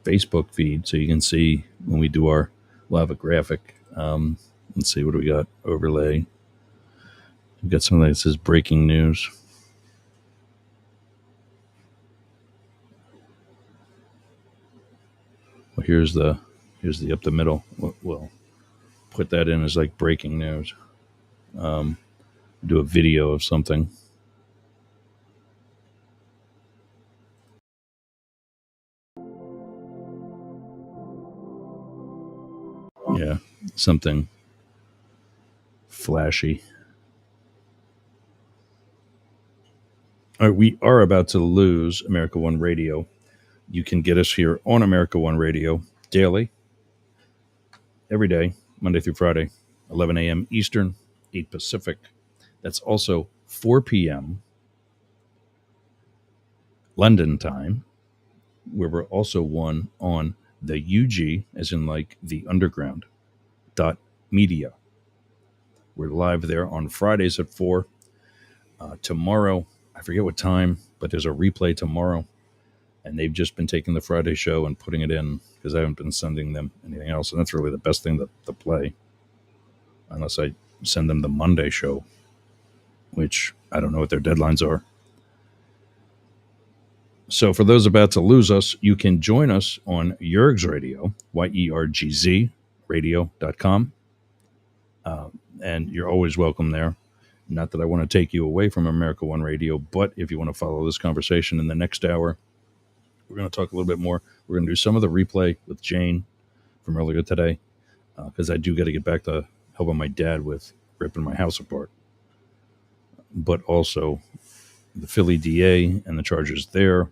Facebook feed so you can see when we do we'll have a graphic. Let's see, what do we got? Overlay. We've got something that says breaking news. Well, here's the up the middle. We'll put that in as like breaking news. Do a video of something. Yeah, something flashy. All right, we are about to lose America One Radio. You can get us here on America One Radio daily, every day, Monday through Friday, 11 a.m. Eastern, 8 Pacific. That's also 4 p.m. London time, where we're also on the UG, as in like the underground, .media. We're live there on Fridays at 4. Tomorrow, I forget what time, but there's a replay tomorrow. And they've just been taking the Friday show and putting it in because I haven't been sending them anything else. And that's really the best thing to play. Unless I send them the Monday show, which I don't know what their deadlines are. So for those about to lose us, you can join us on Yergz Radio, YERGZ radio.com. And you're always welcome there. Not that I want to take you away from America One Radio, but if you want to follow this conversation in the next hour, we're going to talk a little bit more. We're going to do some of the replay with Jane from earlier today, because I do got to get back to helping my dad with ripping my house apart. But also the Philly DA and the charges there.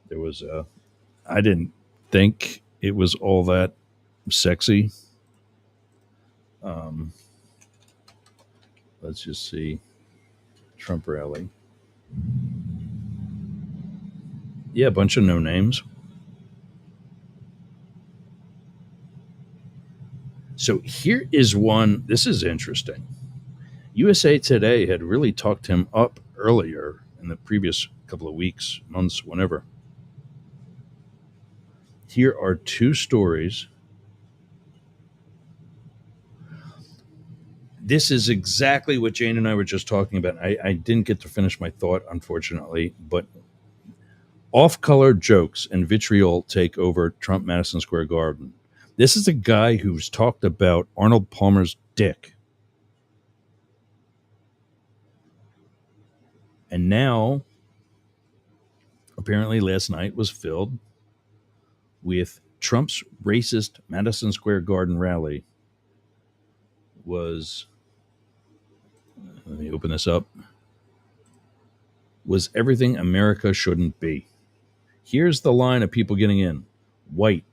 There was I didn't think it was all that sexy. Let's just see. Trump rally. Yeah, a bunch of no names. So here is one. This is interesting. USA Today had really talked him up earlier in the previous couple of weeks, months, whenever. Here are two stories. This is exactly what Jane and I were just talking about. I didn't get to finish my thought, unfortunately, but off-color jokes and vitriol take over Trump Madison Square Garden. This is a guy who's talked about Arnold Palmer's dick. And now, apparently last night was filled with Trump's racist Madison Square Garden rally was, let me open this up, was everything America shouldn't be. Here's the line of people getting in. White,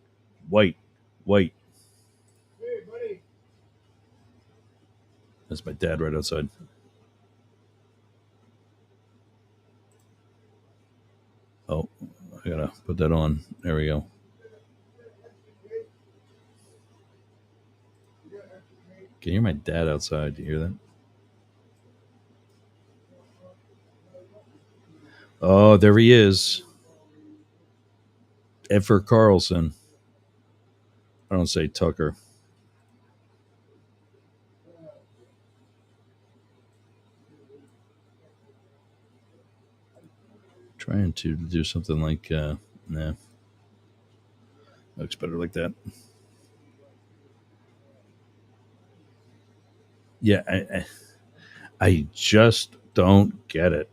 white, white. Hey, buddy. That's my dad right outside. Oh, I gotta put that on. There we go. Can you hear my dad outside? Do you hear that? Oh, there he is. Effer Carlson. I don't say Tucker. Trying to do something like, nah. Looks better like that. Yeah, I just don't get it.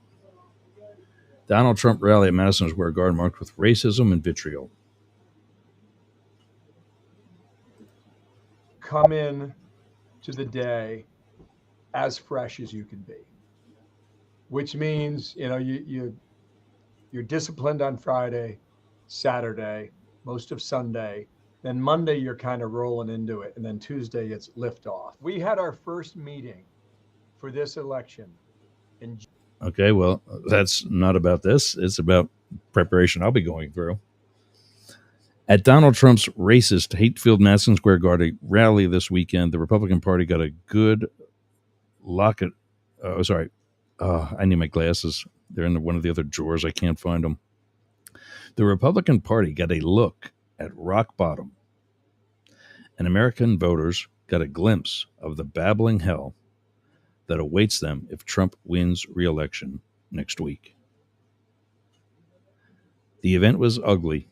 Donald Trump rally at Madison Square Garden marked with racism and vitriol. Come in to the day as fresh as you can be, which means, you're disciplined on Friday, Saturday, most of Sunday. Then Monday, you're kind of rolling into it. And then Tuesday, it's liftoff. We had our first meeting for this election in Okay, well, that's not about this. It's about preparation I'll be going through. At Donald Trump's racist, hate-filled Madison Square Garden rally this weekend, the Republican Party got a good look at... I need my glasses. They're in one of the other drawers. I can't find them. The Republican Party got a look at rock bottom, and American voters got a glimpse of the babbling hell that awaits them if Trump wins re-election next week. The event was ugly,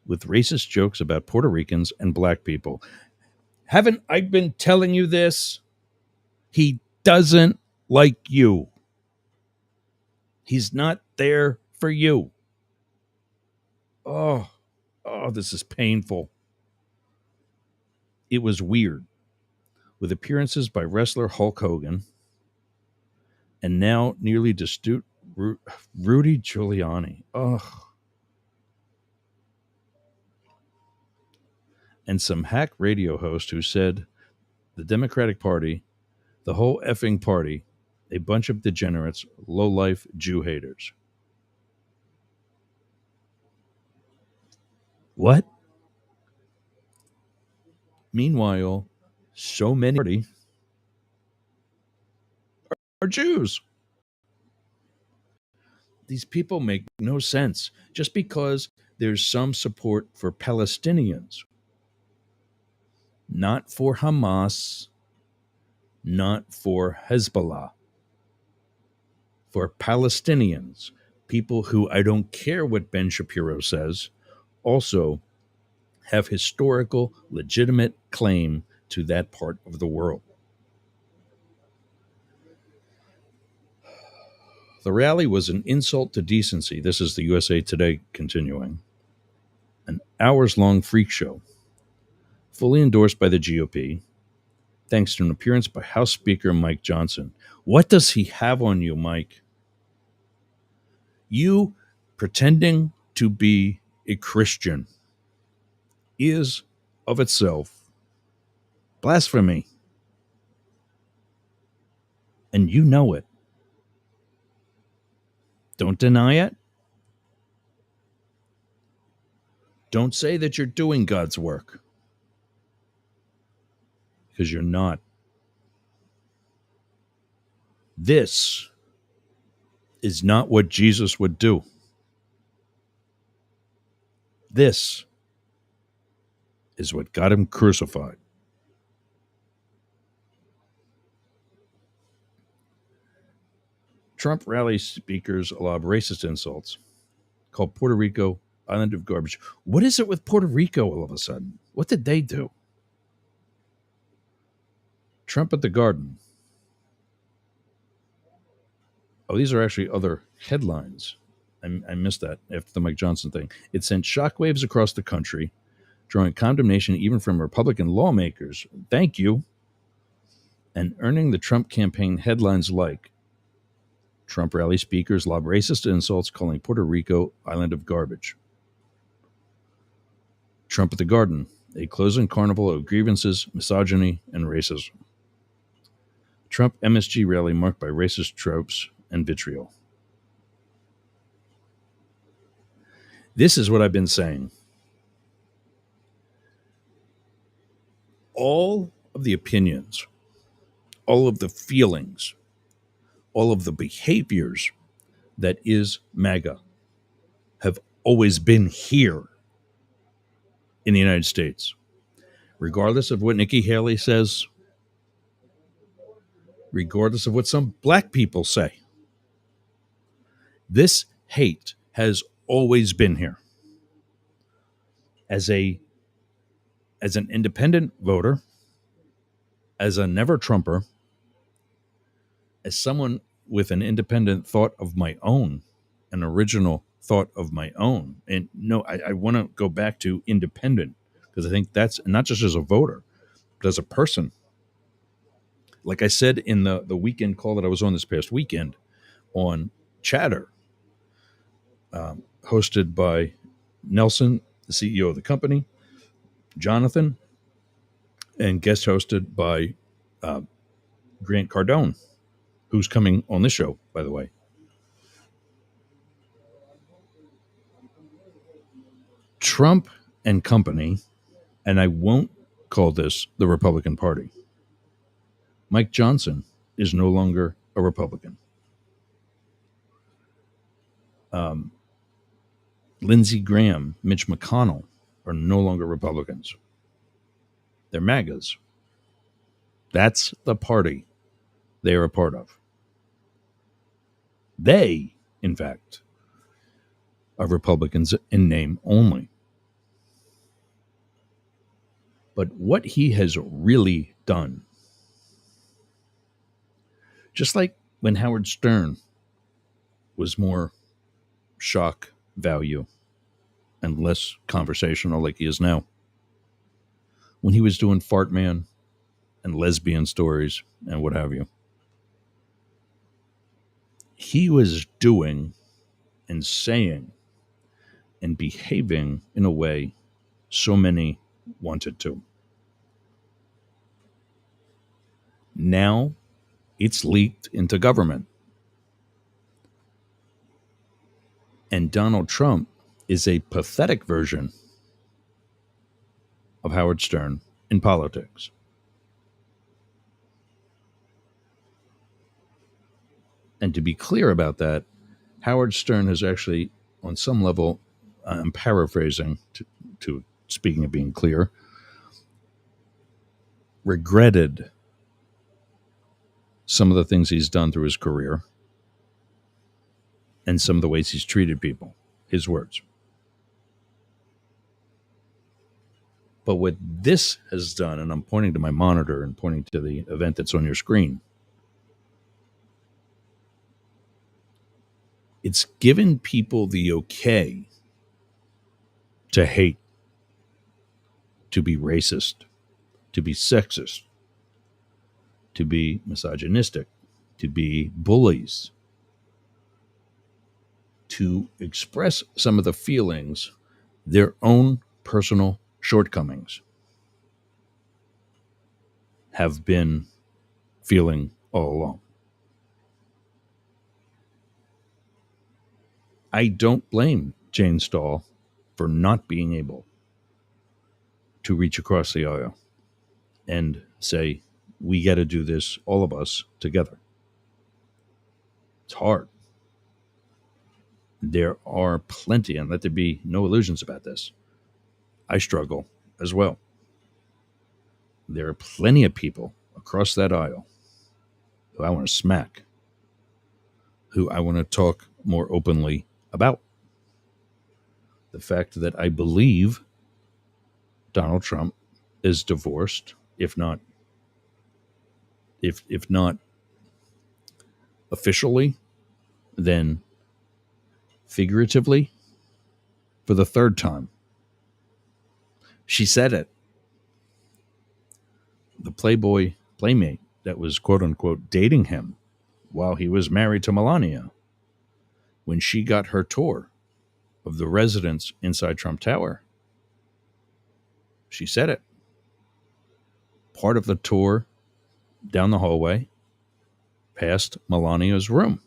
with racist jokes about Puerto Ricans and black people. Haven't I been telling you this? He doesn't like you. He's not there for you. Oh, this is painful. It was weird, with appearances by wrestler Hulk Hogan and now nearly destitute Rudy Giuliani. And some hack radio host who said the Democratic Party, the whole effing party, a bunch of degenerates, low-life Jew haters. What? Meanwhile, so many are Jews. These people make no sense just because there's some support for Palestinians. Not for Hamas, not for Hezbollah. For Palestinians, people who, I don't care what Ben Shapiro says, also have historical, legitimate claim to that part of the world. The rally was an insult to decency. This is the USA Today continuing. An hours-long freak show, fully endorsed by the GOP, thanks to an appearance by House Speaker Mike Johnson. What does he have on you, Mike? You pretending to be a Christian is of itself blasphemy. And you know it. Don't deny it. Don't say that you're doing God's work, because you're not. This is not what Jesus would do. This is what got him crucified. Trump rally speakers lob racist insults, called Puerto Rico island of garbage. What is it with Puerto Rico all of a sudden? What did they do? Trump at the Garden. Oh, these are actually other headlines. I missed that after the Mike Johnson thing. It sent shockwaves across the country, drawing condemnation even from Republican lawmakers. Thank you. And earning the Trump campaign headlines like Trump rally speakers lob racist insults, calling Puerto Rico island of garbage. Trump at the Garden, a closing carnival of grievances, misogyny, and racism. Trump MSG rally marked by racist tropes and vitriol. This is what I've been saying. All of the opinions, all of the feelings, all of the behaviors that is MAGA have always been here. in the United States, regardless of what Nikki Haley says, regardless of what some black people say. This hate has always been here. As an independent voter, as a never Trumper, as someone with an independent thought of my own, an original thought of my own. And no, I want to go back to independent, because I think that's not just as a voter, but as a person. Like I said in the weekend call that I was on this past weekend on Chatter, hosted by Nelson, the CEO of the company, Jonathan, and guest hosted by Grant Cardone, who's coming on this show, by the way. Trump and company, and I won't call this the Republican Party. Mike Johnson is no longer a Republican. Lindsey Graham, Mitch McConnell are no longer Republicans. They're MAGAs. That's the party they are a part of. They, in fact, are Republicans in name only. But what he has really done, just like when Howard Stern was more shock value and less conversational like he is now, when he was doing Fart Man and lesbian stories and what have you, he was doing and saying and behaving in a way so many wanted to. Now it's leaked into government. And Donald Trump is a pathetic version of Howard Stern in politics. And to be clear about that, Howard Stern has actually, on some level, I'm paraphrasing to speaking of being clear, regretted some of the things he's done through his career and some of the ways he's treated people, his words. But what this has done, and I'm pointing to my monitor and pointing to the event that's on your screen, it's given people the okay to hate, to be racist, to be sexist, to be misogynistic, to be bullies, to express some of the feelings, their own personal shortcomings have been feeling all along. I don't blame Jane Stahl for not being able to reach across the aisle and say, we got to do this, all of us, together. It's hard. There are plenty, and let there be no illusions about this, I struggle as well. There are plenty of people across that aisle who I want to smack, who I want to talk more openly about. The fact that I believe Donald Trump is divorced, if not officially, then figuratively, for the third time. She said it. The Playboy playmate that was quote unquote dating him while he was married to Melania, when she got her tour of the residence inside Trump Tower, she said it. Part of the tour down the hallway past Melania's room.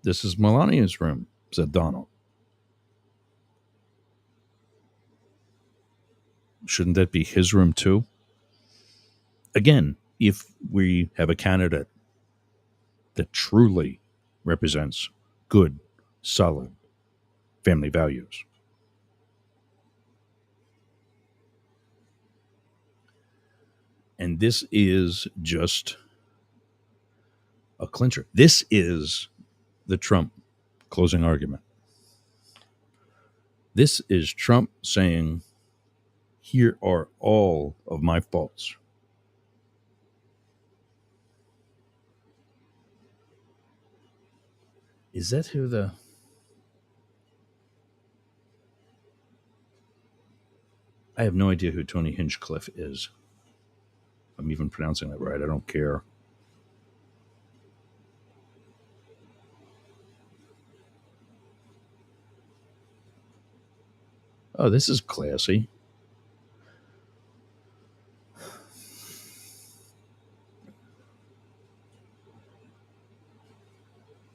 This is Melania's room, said Donald. Shouldn't that be his room too? Again, if we have a candidate that truly represents good, solid family values. And this is just a clincher. This is the Trump closing argument. This is Trump saying, here are all of my faults. Is that who the... I have no idea who Tony Hinchcliffe is. I'm even pronouncing that right. I don't care. Oh, this is classy.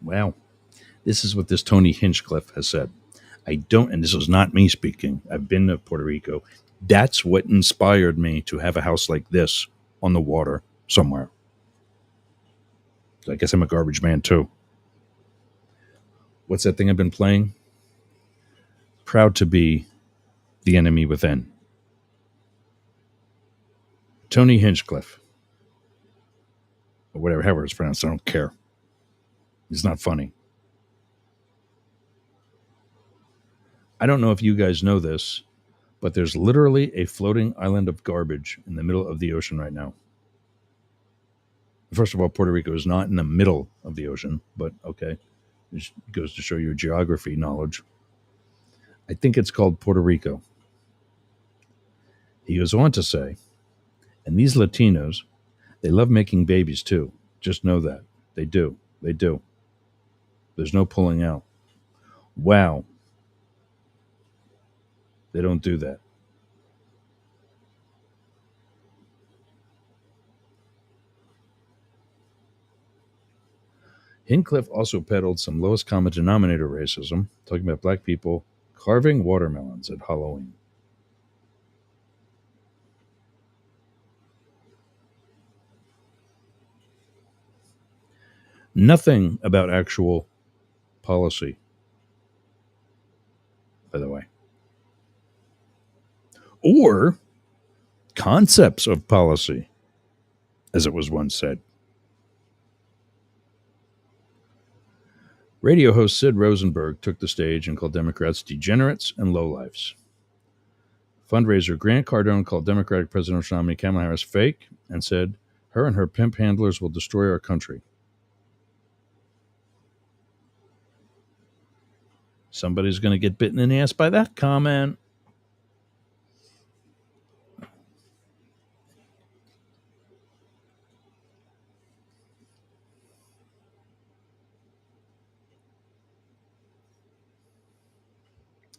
Wow. This is what this Tony Hinchcliffe has said. I don't, and this is not me speaking. I've been to Puerto Rico. That's what inspired me to have a house like this on the water somewhere. I guess I'm a garbage man too. What's that thing I've been playing? Proud to be the enemy within. Tony Hinchcliffe. Or whatever, however it's pronounced, I don't care. It's not funny. I don't know if you guys know this, but there's literally a floating island of garbage in the middle of the ocean right now. First of all, Puerto Rico is not in the middle of the ocean, but okay. It goes to show your geography knowledge. I think it's called Puerto Rico. He goes on to say, and these Latinos, they love making babies too. Just know that. They do. They do. There's no pulling out. Wow. They don't do that. Hinchcliffe also peddled some lowest common denominator racism, talking about black people carving watermelons at Halloween. Nothing about actual policy, by the way, or concepts of policy, as it was once said. Radio host Sid Rosenberg took the stage and called Democrats degenerates and lowlifes. Fundraiser Grant Cardone called Democratic presidential nominee Kamala Harris fake and said her and her pimp handlers will destroy our country. Somebody's going to get bitten in the ass by that comment.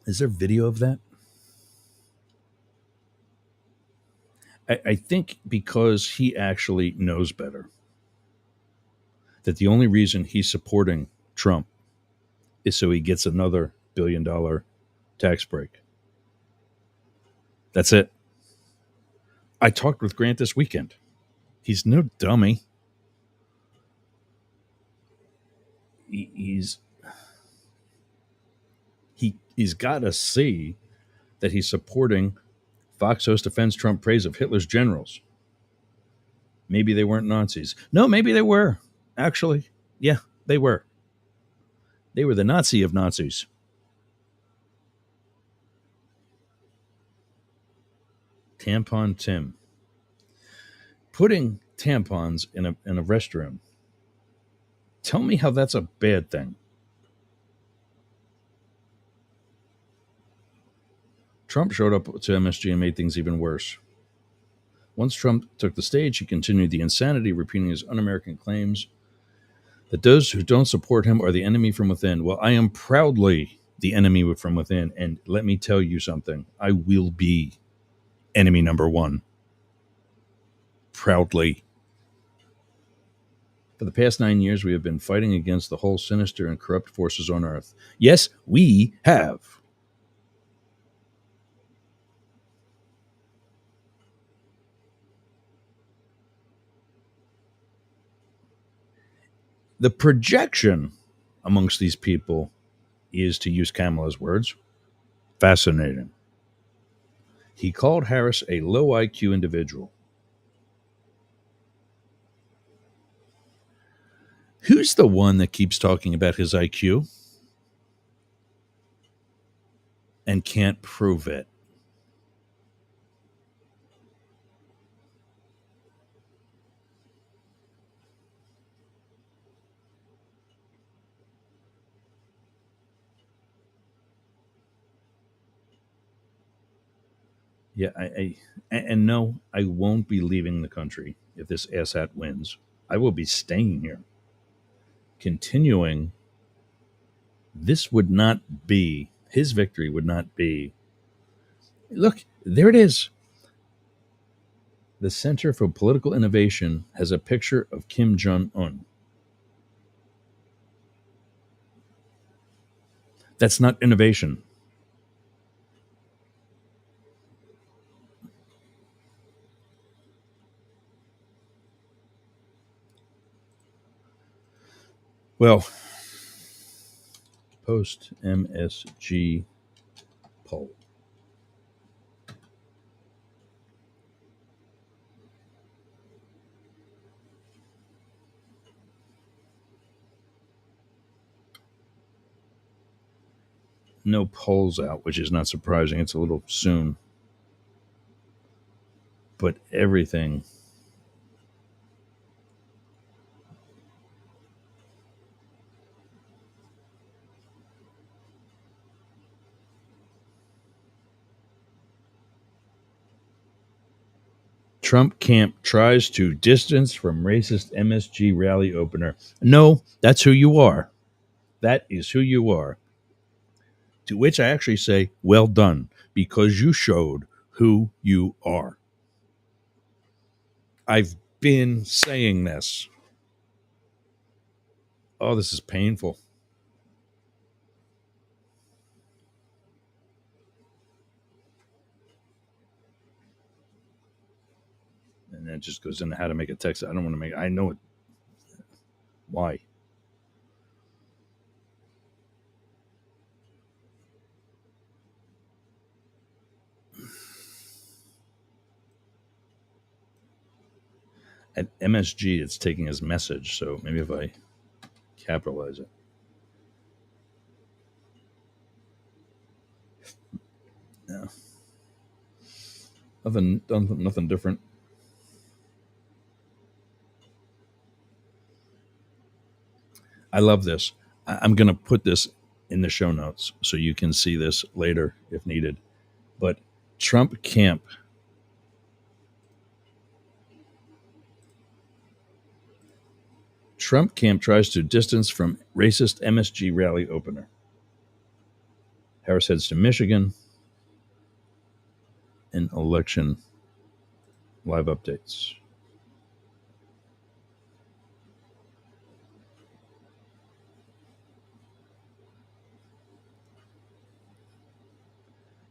Is there video of that? I think because he actually knows better that the only reason he's supporting Trump is so he gets another $1 billion tax break. That's it. I talked with Grant this weekend. He's no dummy. He's got to see that he's supporting Fox host defends Trump praise of Hitler's generals. Maybe they weren't Nazis. No, maybe they were. Actually, yeah, they were. They were the Nazi of Nazis. Tampon Tim. Putting tampons in a restroom. Tell me how that's a bad thing. Trump showed up to MSG and made things even worse. Once Trump took the stage, he continued the insanity, repeating his un-American claims that those who don't support him are the enemy from within. Well, I am proudly the enemy from within, and let me tell you something. I will be enemy number one. Proudly. For the past 9 years, we have been fighting against the whole sinister and corrupt forces on earth. Yes, we have. The projection amongst these people is, to use Kamala's words, fascinating. He called Harris a low IQ individual. Who's the one that keeps talking about his IQ and can't prove it? Yeah, and no, I won't be leaving the country if this asshat wins. I will be staying here. Continuing, this would not be, his victory would not be. Look, there it is. The Center for Political Innovation has a picture of Kim Jong-un. That's not innovation. Well, post MSG poll. No polls out, which is not surprising. It's a little soon. But everything. Trump camp tries to distance from racist MSG rally opener. No, that's who you are. That is who you are. To which I actually say, well done, because you showed who you are. I've been saying this. Oh, this is painful. And then it just goes into how to make a text. I don't want to make, I know it. Why? At MSG, it's taking his message. So maybe if I capitalize it. Yeah. Nothing different. I love this. I'm going to put this in the show notes so you can see this later if needed. But Trump camp tries to distance from racist MSG rally opener. Harris heads to Michigan. In election live updates.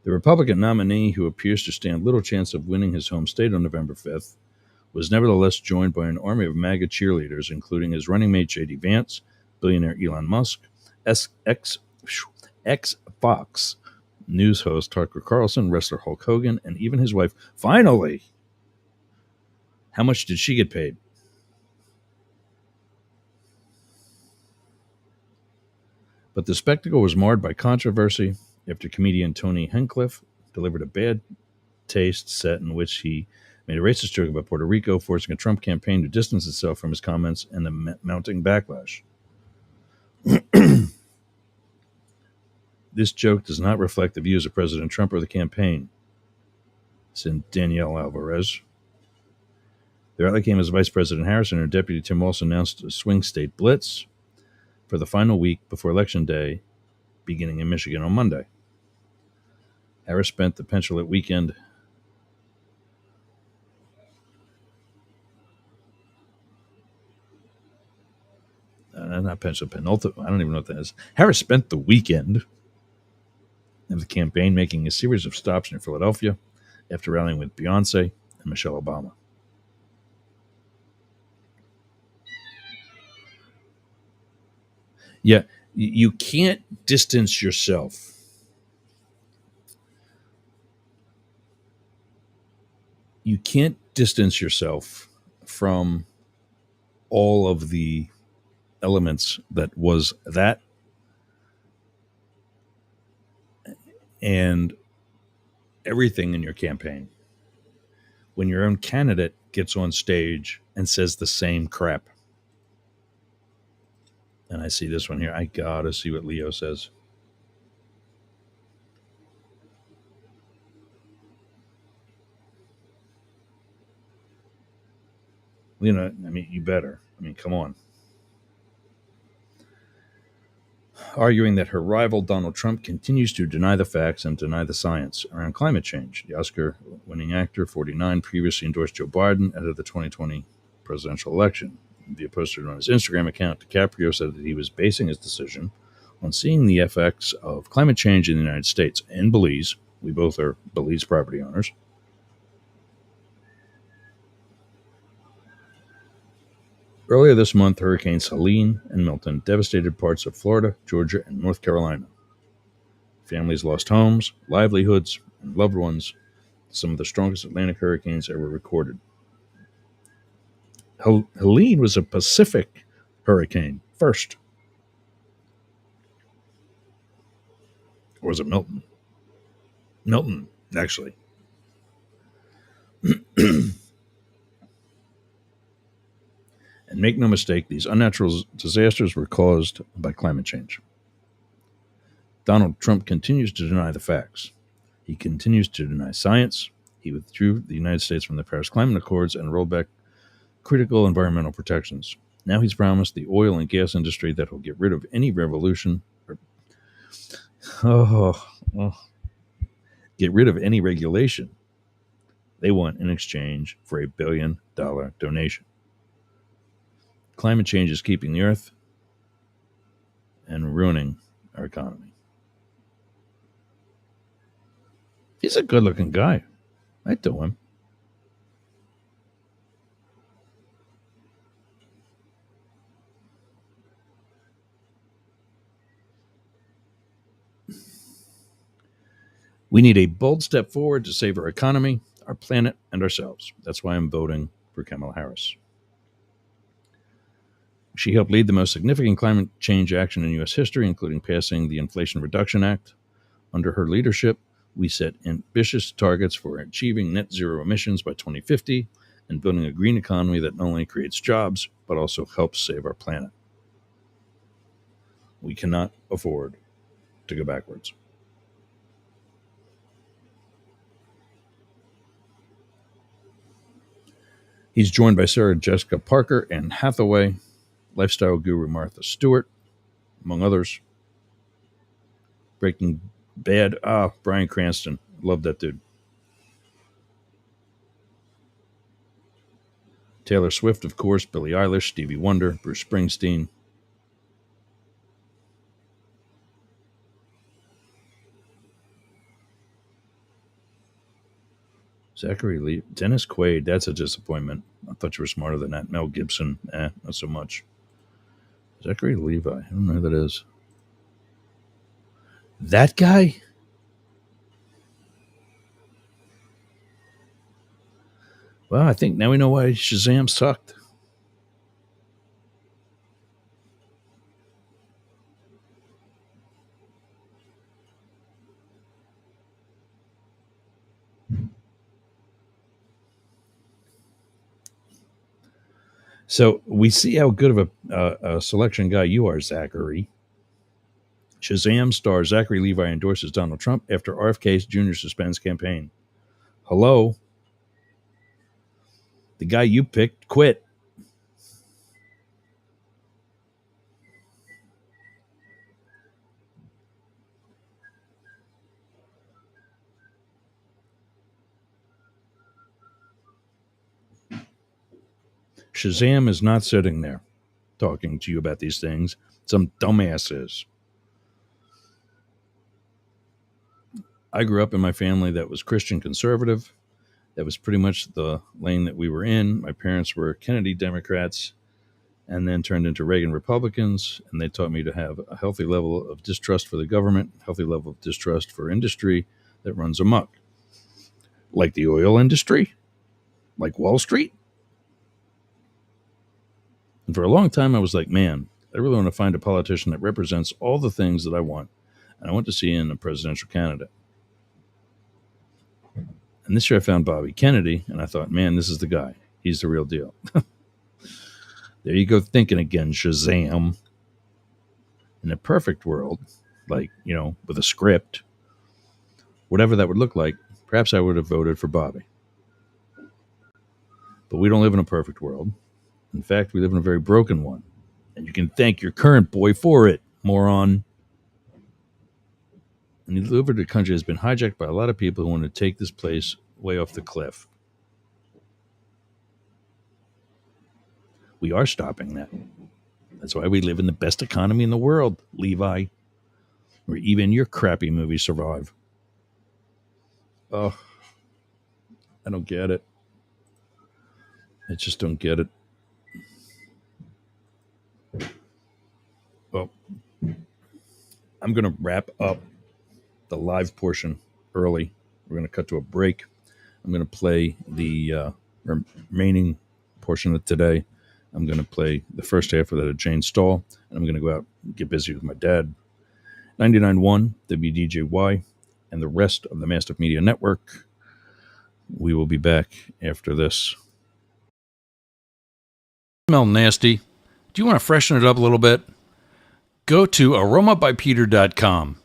The Republican nominee, who appears to stand little chance of winning his home state on November 5th, was nevertheless joined by an army of MAGA cheerleaders, including his running mate J.D. Vance, billionaire Elon Musk, ex-Fox News host Tucker Carlson, wrestler Hulk Hogan, and even his wife. Finally! How much did she get paid? But the spectacle was marred by controversy after comedian Tony Hinchcliffe delivered a bad taste set in which he made a racist joke about Puerto Rico, forcing a Trump campaign to distance itself from his comments and the mounting backlash. This joke does not reflect the views of President Trump or the campaign, said Danielle Alvarez. The rally came as Vice President Harris and her deputy Tim Walz announced a swing state blitz for the final week before Election Day, beginning in Michigan on Monday. Harris spent the penultimate weekend not penultimate, I don't even know what that is. Harris spent the weekend of the campaign making a series of stops near Philadelphia after rallying with Beyonce and Michelle Obama. Yeah, you can't distance yourself. You can't distance yourself from all of the elements that was that and everything in your campaign. When your own candidate gets on stage and says the same crap. And I see this one here. I gotta see what Leo says. You know, I mean, you better. I mean, come on. Arguing that her rival Donald Trump continues to deny the facts and deny the science around climate change. The Oscar-winning actor, 49, previously endorsed Joe Biden ahead of the 2020 presidential election. Via posted on his Instagram account, DiCaprio said that he was basing his decision on seeing the effects of climate change in the United States and Belize. We both are Belize property owners. Earlier this month, Hurricanes Helene and Milton devastated parts of Florida, Georgia, and North Carolina. Families lost homes, livelihoods, and loved ones. Some of the strongest Atlantic hurricanes ever recorded. Helene was a Pacific hurricane first. Or was it Milton? Milton, actually. And make no mistake, these unnatural disasters were caused by climate change. Donald Trump continues to deny the facts. He continues to deny science. He withdrew the United States from the Paris Climate Accords and rolled back critical environmental protections. Now he's promised the oil and gas industry that he'll get rid of any revolution. Get rid of any regulation they want in exchange for a $1 billion donation. Climate change is keeping the earth and ruining our economy. He's a good-looking guy. I do him. We need a bold step forward to save our economy, our planet, and ourselves. That's why I'm voting for Kamala Harris. She helped lead the most significant climate change action in U.S. history, including passing the Inflation Reduction Act. Under her leadership, we set ambitious targets for achieving net zero emissions by 2050 and building a green economy that not only creates jobs, but also helps save our planet. We cannot afford to go backwards. He's joined by Sarah Jessica Parker, Anne Hathaway, lifestyle guru Martha Stewart, among others. Breaking Bad, Bryan Cranston. Love that dude. Taylor Swift, of course, Billie Eilish, Stevie Wonder, Bruce Springsteen. Zachary Lee, Dennis Quaid, that's a disappointment. I thought you were smarter than that. Mel Gibson, not so much. Zachary Levi, I don't know who that is. That guy? Well, I think now we know why Shazam sucked. So we see how good of a selection guy you are, Zachary. Shazam star Zachary Levi endorses Donald Trump after RFK Jr. suspends campaign. Hello? The guy you picked quit. Shazam is not sitting there talking to you about these things. Some dumbass is. I grew up in my family that was Christian conservative. That was pretty much the lane that we were in. My parents were Kennedy Democrats and then turned into Reagan Republicans. And they taught me to have a healthy level of distrust for the government, healthy level of distrust for industry that runs amok. Like the oil industry, like Wall Street. And for a long time, I was like, man, I really want to find a politician that represents all the things that I want, and I want to see in a presidential candidate. And this year I found Bobby Kennedy, and I thought, man, this is the guy. He's the real deal. There you go, thinking again, Shazam. In a perfect world, like, with a script, whatever that would look like, perhaps I would have voted for Bobby. But we don't live in a perfect world. In fact, we live in a very broken one. And you can thank your current boy for it, moron. And the liberty country has been hijacked by a lot of people who want to take this place way off the cliff. We are stopping that. That's why we live in the best economy in the world, Levi, where even your crappy movies survive. Oh, I don't get it. I just don't get it. Well, I'm going to wrap up the live portion early. We're going to cut to a break. I'm going to play the remaining portion of today. I'm going to play the first half of that of Jane Stahl, and I'm going to go out and get busy with my dad. 99.1 WDJY and the rest of the Mastiff Media Network. We will be back after this. Smell nasty. Do you want to freshen it up a little bit? Go to aromabypeter.com.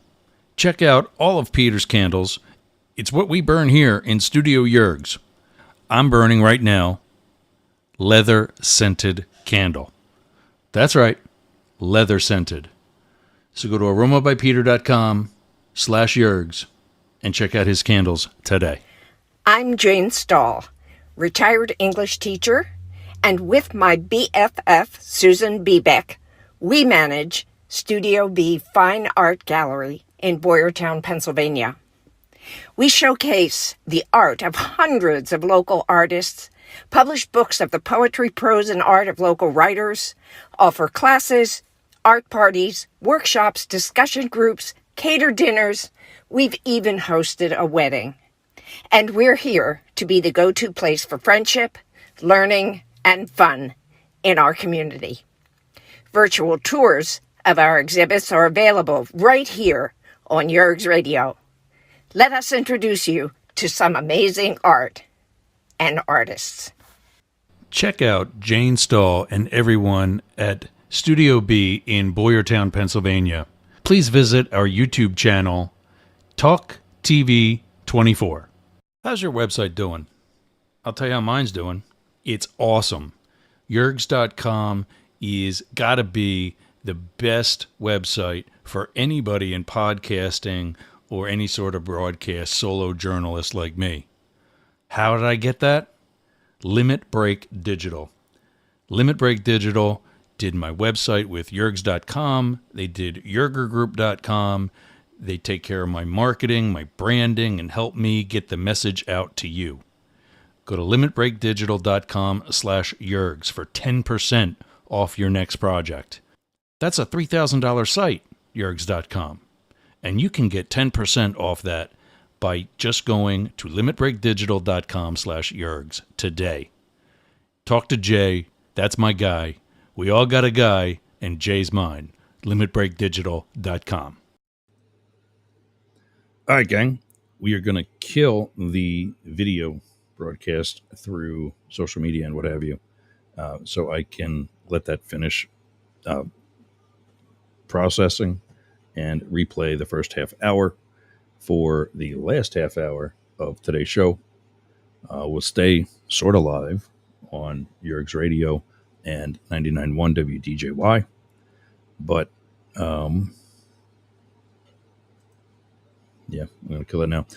Check out all of Peter's candles. It's what we burn here in Studio Yerg's. I'm burning right now leather scented candle. That's right, leather scented. So go to aromabypeter.com/Yerg's and check out his candles today. I'm Jane Stahl, retired English teacher, and with my BFF, Susan Bebeck, we manage Studio B Fine Art Gallery in Boyertown, Pennsylvania. We showcase the art of hundreds of local artists, publish books of the poetry, prose, and art of local writers, offer classes, art parties, workshops, discussion groups, cater dinners. We've even hosted a wedding. And we're here to be the go-to place for friendship, learning, and fun in our community. Virtual tours of our exhibits are available right here on Yerg's Radio. Let us introduce you to some amazing art and artists. Check out Jane Stahl and everyone at Studio B in Boyertown, Pennsylvania. Please visit our YouTube channel, Talk TV 24. How's your website doing? I'll tell you how mine's doing. It's awesome. Yergs.com is gotta be the best website for anybody in podcasting or any sort of broadcast solo journalist like me. How did I get that? Limit Break Digital. Limit Break Digital did my website with Yergs.com. They did YergerGroup.com. They take care of my marketing, my branding, and help me get the message out to you. Go to limitbreakdigital.com/Yergs for 10% off your next project. That's a $3,000 site, Yergs.com. And you can get 10% off that by just going to limitbreakdigital.com/Yergs today. Talk to Jay. That's my guy. We all got a guy, and Jay's mine. limitbreakdigital.com. All right, gang. We are going to kill the video broadcast through social media and what have you, so I can let that finish processing and replay the first half hour for the last half hour of today's show. We'll stay sort of live on Yerg's Radio and 99.1 WDJY, but yeah, I'm going to kill it now.